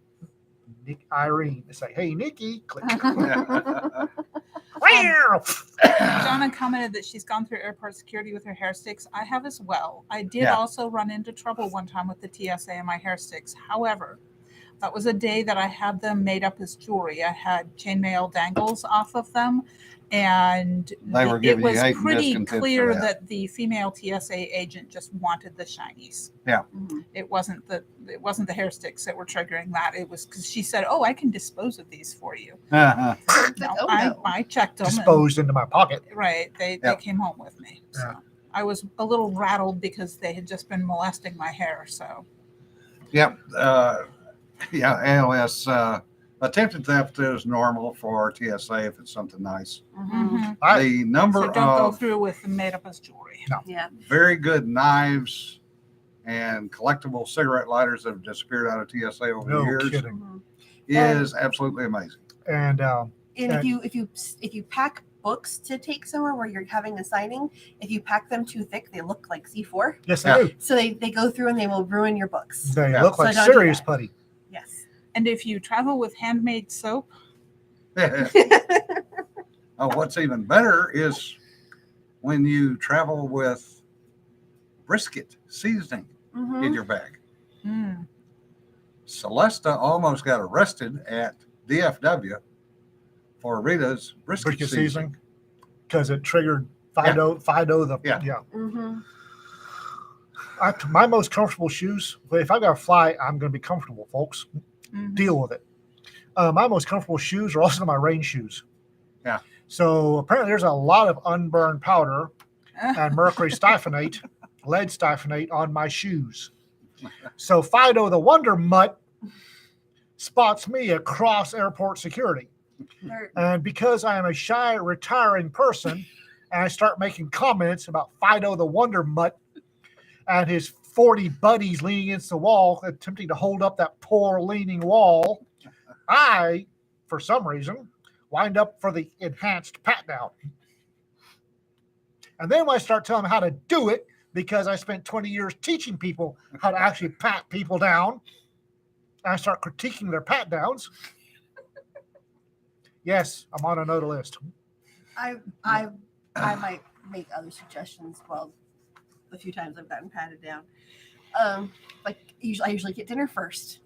Nick Irene. It's like, hey Nikki, click. Donna commented that she's gone through airport security with her hair sticks. I have as well. I did Yeah. also run into trouble one time with the TSA and my hair sticks. However, that was a day that I had them made up as jewelry. I had chainmail dangles off of them, and They were it giving you was hate and pretty discontent for clear that. that the female TSA agent just wanted the shinies. Mhm. It wasn't the hair sticks that were triggering that. It was because she said, "Oh, I can dispose of these for you." Uh-huh. No, Oh, I, no. I checked them. and- Disposed into my pocket. Right. They Yep. came home with me. So Yeah. I was a little rattled because they had just been molesting my hair. So Yep. Yeah, ALS Attempted theft is normal for TSA if it's something nice. Mhm. The number So don't go of through with the made up as jewelry. Yeah. very good knives and collectible cigarette lighters that have disappeared out of TSA over the No years kidding. Mhm. is absolutely amazing. And And And- if you pack books to take somewhere where you're having a signing, if you pack them too thick, they look like C4. yes, Yeah. they do. So they go through and they will ruin your books. They Yeah. look So like don't do serious that. putty. Yes. And if you travel with handmade soap, What's even better is when you travel with brisket seasoning in Mhm. your bag. mm, Celesta almost got arrested at DFW for Rita's brisket Brisket seasoning. seasoning because it triggered Fido. Yeah. Mhm. My most comfortable shoes. If I got to fly, I'm going to be comfortable, folks. mhm. Deal with it. My most comfortable shoes are also my rain shoes. Yeah. So apparently, there's a lot of unburned powder and mercury styphenate, lead styphenate on my shoes. So Fido the Wonder Mutt spots me across airport security. They're- And because I am a shy, retiring person, and I start making comments about Fido the Wonder Mutt and his 40 buddies leaning against the wall, attempting to hold up that poor leaning wall, I, for some reason, wind up for the enhanced pat down. And then when I start telling them how to do it, because I spent 20 years teaching people how to actually pat people down, I start critiquing their pat downs. Yes, I'm on another list. I might make other suggestions. Well, the few times I've gotten patted down, like I usually get dinner first.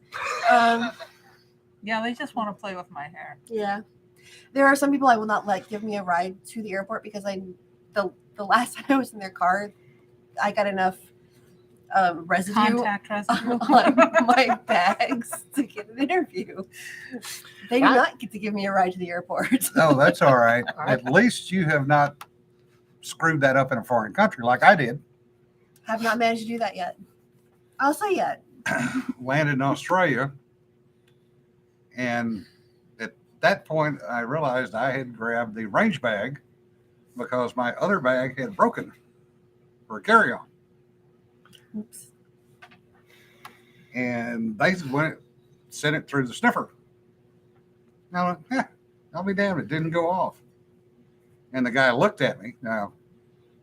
Yeah, they just want to play with my hair. Yeah, there are some people I will not let give me a ride to the airport because the last time I was in their car, I got enough residue Contact residue. on my bags to get an interview. They do not get to give me a ride to the airport. No, that's all right. At least you have not screwed that up in a foreign country like I did. Have not managed to do that yet. I'll say yet. Landed in Australia. And at that point, I realized I had grabbed the range bag because my other bag had broken for a carry-on. Oops. And they sent it through the sniffer. Now, I'll be damned, it didn't go off. And the guy looked at me. Now,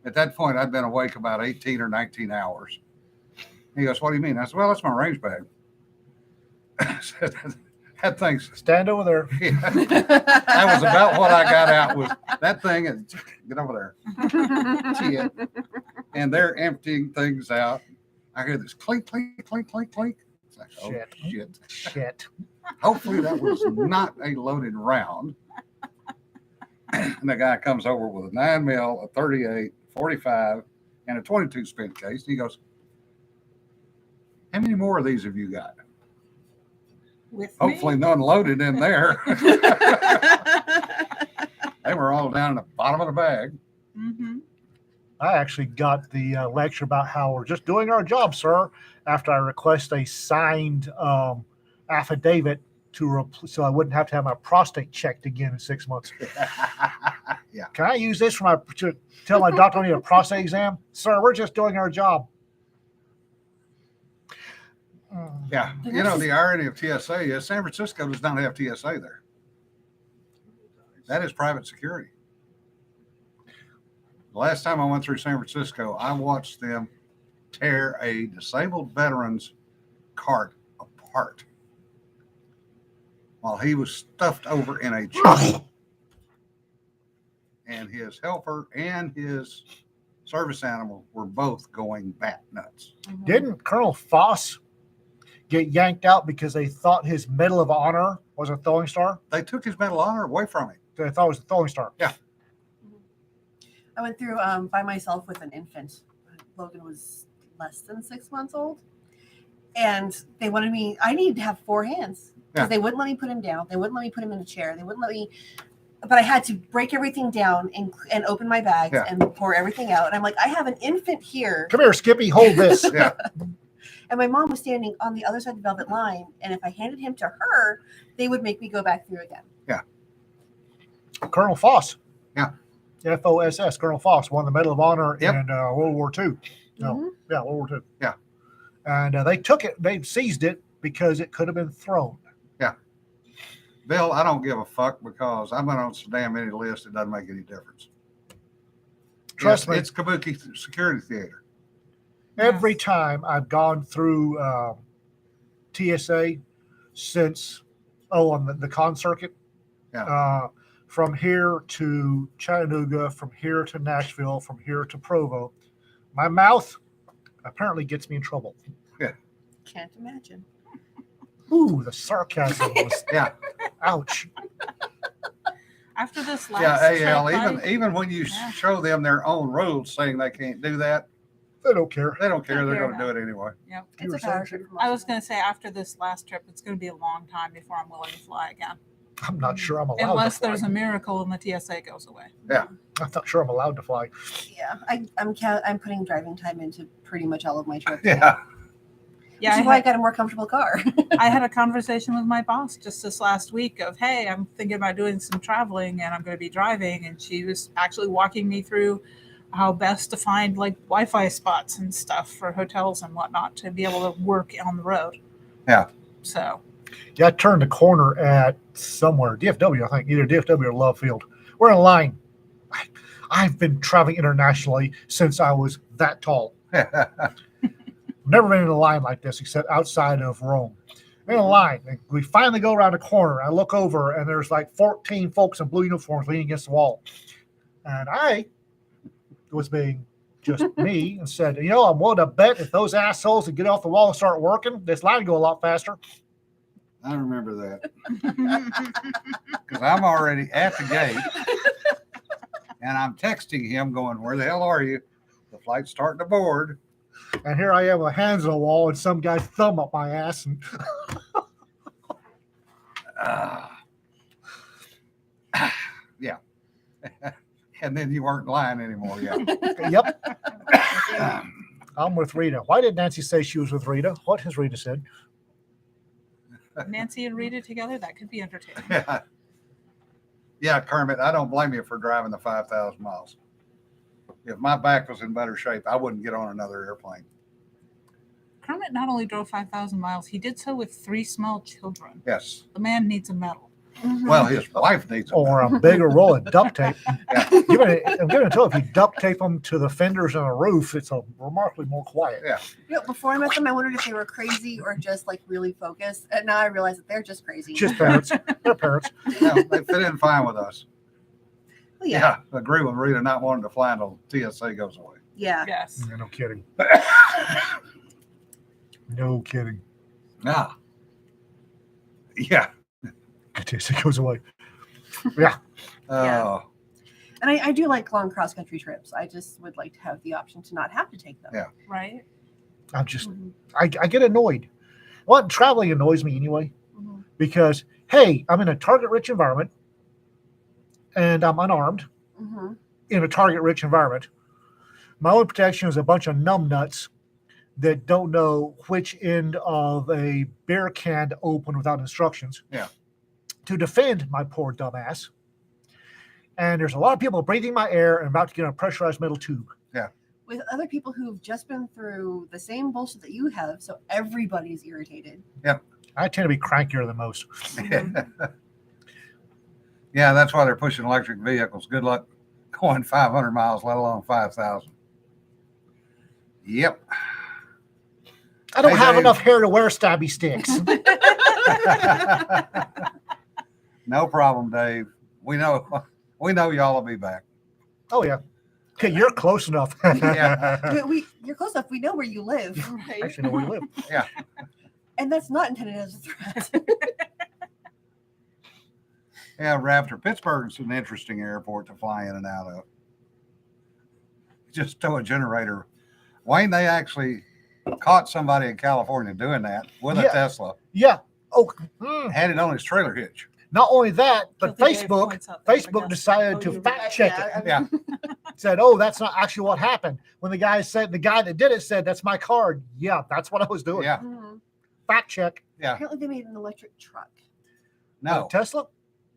at that point, I'd been awake about 18 or 19 hours. He goes, "What do you mean?" I said, "Well, that's my range bag." I said, that thing's, Stand over there. that was about what I got out was that thing. And get over there. Shit. And they're emptying things out. I hear this clink, clink, clink, clink, clink. It's like, oh, Shit. shit. Shit. Hopefully that was not a loaded round. And the guy comes over with a 9mm, a 38, 45, and a 22 spin case. And he goes, "How many more of these have you got?" With Hopefully me? none loaded in there. They were all down in the bottom of the bag. Mm-hmm. I actually got the lecture about how we're just doing our job, sir, after I request a signed affidavit so I wouldn't have to have my prostate checked again in 6 months. Yeah. Can I use this to tell my doctor I need a prostate exam? Sir, we're just doing our job. Yeah. You know, the irony of TSA is San Francisco does not have TSA there. That is private security. The last time I went through San Francisco, I watched them tear a disabled veteran's cart apart while he was stuffed over in a chair. And his helper and his service animal were both going bat nuts. Didn't Colonel Foss get yanked out because they thought his Medal of Honor was a throwing star? They took his Medal of Honor away from him. They thought it was a throwing star. I went through by myself with an infant. Logan was less than 6 months old. And they wanted me, I needed to have 4 hands because Yeah. they wouldn't let me put him down. They wouldn't let me put him in a chair. They wouldn't let me, but I had to break everything down and open my bags Yeah. and pour everything out. And I'm like, I have an infant here. Come here, Skippy. Hold this. Yeah. And my mom was standing on the other side of the velvet line, and if I handed him to her, they would make me go back through again. Colonel Foss. Yeah. FOSS. Colonel Foss won the Medal of Honor Yep. in World War II. No, Mhm. yeah, World War II. Yeah. And they took it. They seized it because it could have been thrown. Bill, I don't give a fuck because I'm on so damn any list. It doesn't make any difference. Trust me. It's Kabuki Security Theater. Every Yes. time I've gone through TSA since on the con circuit, Yeah. from here to Chattanooga, from here to Nashville, from here to Provo, my mouth apparently gets me in trouble. Can't imagine. Ooh, the sarcasm was Yeah. ouch. After this last Yeah, AL. trip, Even when you Yeah. show them their own rules saying they can't do that, They don't care. they don't care. Don't They're care going to do it anyway. Yep. You were It's a power saying, trip. from I was Austin. going to say after this last trip, it's going to be a long time before I'm willing to fly again, I'm not sure I'm allowed unless to fly. there's a miracle and the TSA goes away. I'm not sure I'm allowed to fly. Yeah, I'm putting driving time into pretty much all of my trips. Yeah. Yeah, Which I is why I had, got a more comfortable car. I had a conversation with my boss just this last week of, hey, I'm thinking about doing some traveling and I'm going to be driving, and she was actually walking me through how best to find like Wi-Fi spots and stuff for hotels and whatnot to be able to work on the road. Yeah. So Yeah, I turned the corner at somewhere, DFW, I think, either DFW or Love Field. We're in line. I've been traveling internationally since I was that tall. Never been in a line like this except outside of Rome. I'm in a line. And we finally go around the corner. I look over, and there's like 14 folks in blue uniforms leaning against the wall. And I was being just me and said, I'm willing to bet if those assholes would get off the wall and start working, this line would go a lot faster. I remember that because I'm already at the gate and I'm texting him going, where the hell are you? The flight's starting to board. And here I am with hands on the wall and some guy's thumb up my ass. And Yeah. And then you weren't lying anymore. Yeah. yep, I'm with Rita. Why did Nancy say she was with Rita? What has Rita said? Nancy and Rita together, that could be entertaining. Yeah. Yeah, Kermit, I don't blame you for driving the 5,000 miles. If my back was in better shape, I wouldn't get on another airplane. Kermit not only drove 5,000 miles, he did so with 3 small children. Yes. The man needs a medal. Mhm. Well, his wife needs it. Or a bigger roll of duct tape. Yeah. I'm going to tell you, if you duct tape them to the fenders on a roof, it's a remarkably more quiet. Yeah. Before I met them, I wondered if they were crazy or just like really focused. And now I realize that they're just crazy. Just parents. They're parents. Yeah, they fit in fine with us. Well, yeah. Yeah. Agree with Rita not wanting to fly until TSA goes away. Yeah. Yes. Yeah, no kidding. No kidding. Ah. Yeah. It goes away. Yeah. Oh, And I do like long cross country trips. I just would like to have the option to not have to take them. Yeah. Right? I'm just, Mhm. I get annoyed. Well, traveling annoys me anyway, Mhm. because, hey, I'm in a target rich environment and I'm unarmed Mhm. in a target rich environment. My only protection is a bunch of numbnuts that don't know which end of a beer can to open without instructions. Yeah. To defend my poor dumbass. And there's a lot of people breathing my air and about to get on a pressurized metal tube. With other people who've just been through the same bullshit that you have, so everybody's irritated. I tend to be crankier than most. yeah, that's why they're pushing electric vehicles. Good luck going 500 miles, let alone 5,000. Yep. I don't Hey, have Dave. enough hair to wear stabby sticks. No problem, Dave. We know y'all will be back. Oh, yeah. Okay, you're close enough. Yeah. You're close enough. We know where you live. Right. I actually know where you live. And that's not intended as a threat. Yeah, Raptor. Pittsburgh's an interesting airport to fly in and out of. Just tow a generator. Wayne, they actually caught somebody in California doing that with a Yeah. Tesla. Yeah. Oh, Had it on his trailer hitch. Not only that, but Guilty Dave Facebook points out there, I Facebook guess. decided Oh, to you- fact check it. Yeah. Said, "Oh, that's not actually what happened." When the guy that did it said, "That's my card." Yeah, that's what I was doing. Yeah. Mhm. Fact check. Yeah. Apparently, they made an electric truck. No. Tesla,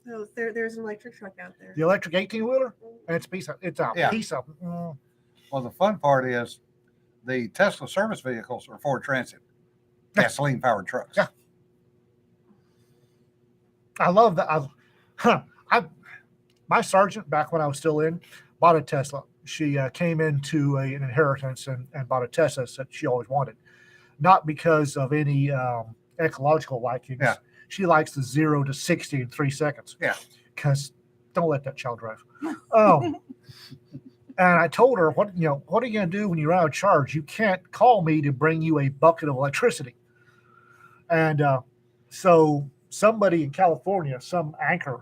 So there's an electric truck out there. the electric 18-wheeler, and it's a piece of Yeah. piece of. Well, the fun part is the Tesla service vehicles are Ford Transit, gasoline powered trucks. Yeah. I love that. My sergeant, back when I was still in, bought a Tesla. She came into an inheritance and bought a Tesla that she always wanted, not because of any ecological likings. Yeah. She likes the 0 to 60 in 3 seconds. Yeah. Because don't let that child drive. And I told her, what are you going to do when you're out of charge? You can't call me to bring you a bucket of electricity. And so somebody in California, some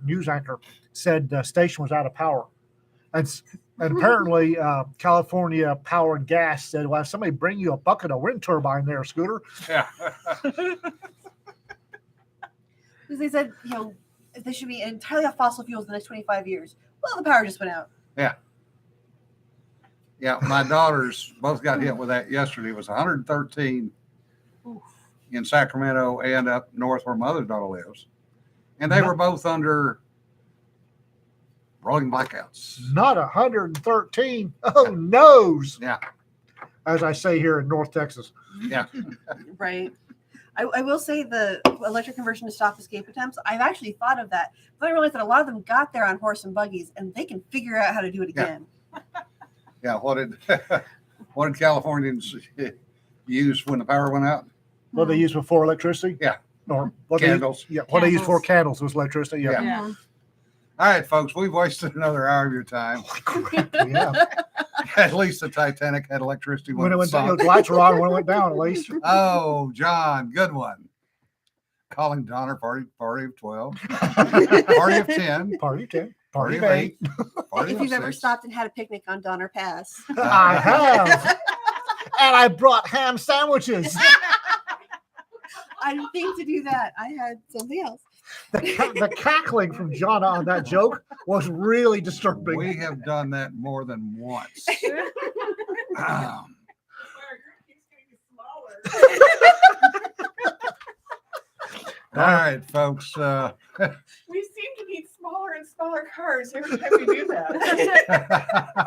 news anchor, said the station was out of power. And apparently California Power and Gas said, well, if somebody bring you a bucket of wind turbine there, Scooter. Yeah. Because they said, they should be entirely off fossil fuels in the next 25 years. Well, the power just went out. Yeah. My daughters both got hit with that yesterday. It was 113 Oof. in Sacramento and up north where my other daughter lives. And they were both under rolling blackouts. Not 113. Oh, noes. Yeah. As I say here in North Texas. Yeah. Right. I will say the electric conversion to stop escape attempts, I've actually thought of that. But I realized that a lot of them got there on horse and buggies, and they can figure out how to do it Yeah. again. Yeah. What did Californians use when the power went out? What they use before electricity? Yeah. Or what Candles. what they use for Candles. candles was electricity. Yeah. Yeah. All right, folks, we've wasted another hour of your time. Yeah. At least the Titanic had electricity When it went down, sunk. the lights were on when it went down, at least. Oh, John, good one. Calling Donner party of 12, party of 10, Party 10, party party of of 8, 8. party If of you've ever 6. stopped and had a picnic on Donner Pass. I have. And I brought ham sandwiches. I didn't think to do that. I had something else. The cackling from John on that joke was really disturbing. We have done that more than once. Our group keeps getting smaller. All right, folks. We seem to need smaller and smaller cars every time we do that.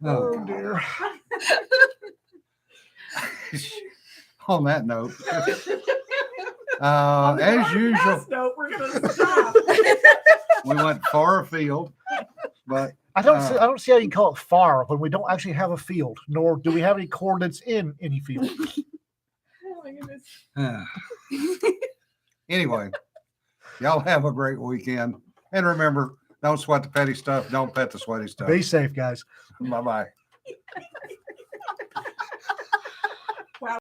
Oh, dear. On that note, On the as Donner usual, Pass note, we're gonna stop. we went far afield, but I don't see how you can call it far when we don't actually have a field, nor do we have any coordinates in any field. Oh my goodness. anyway, y'all have a great weekend. And remember, don't sweat the petty stuff. Don't pet the sweaty stuff. Be safe, guys. Bye-bye.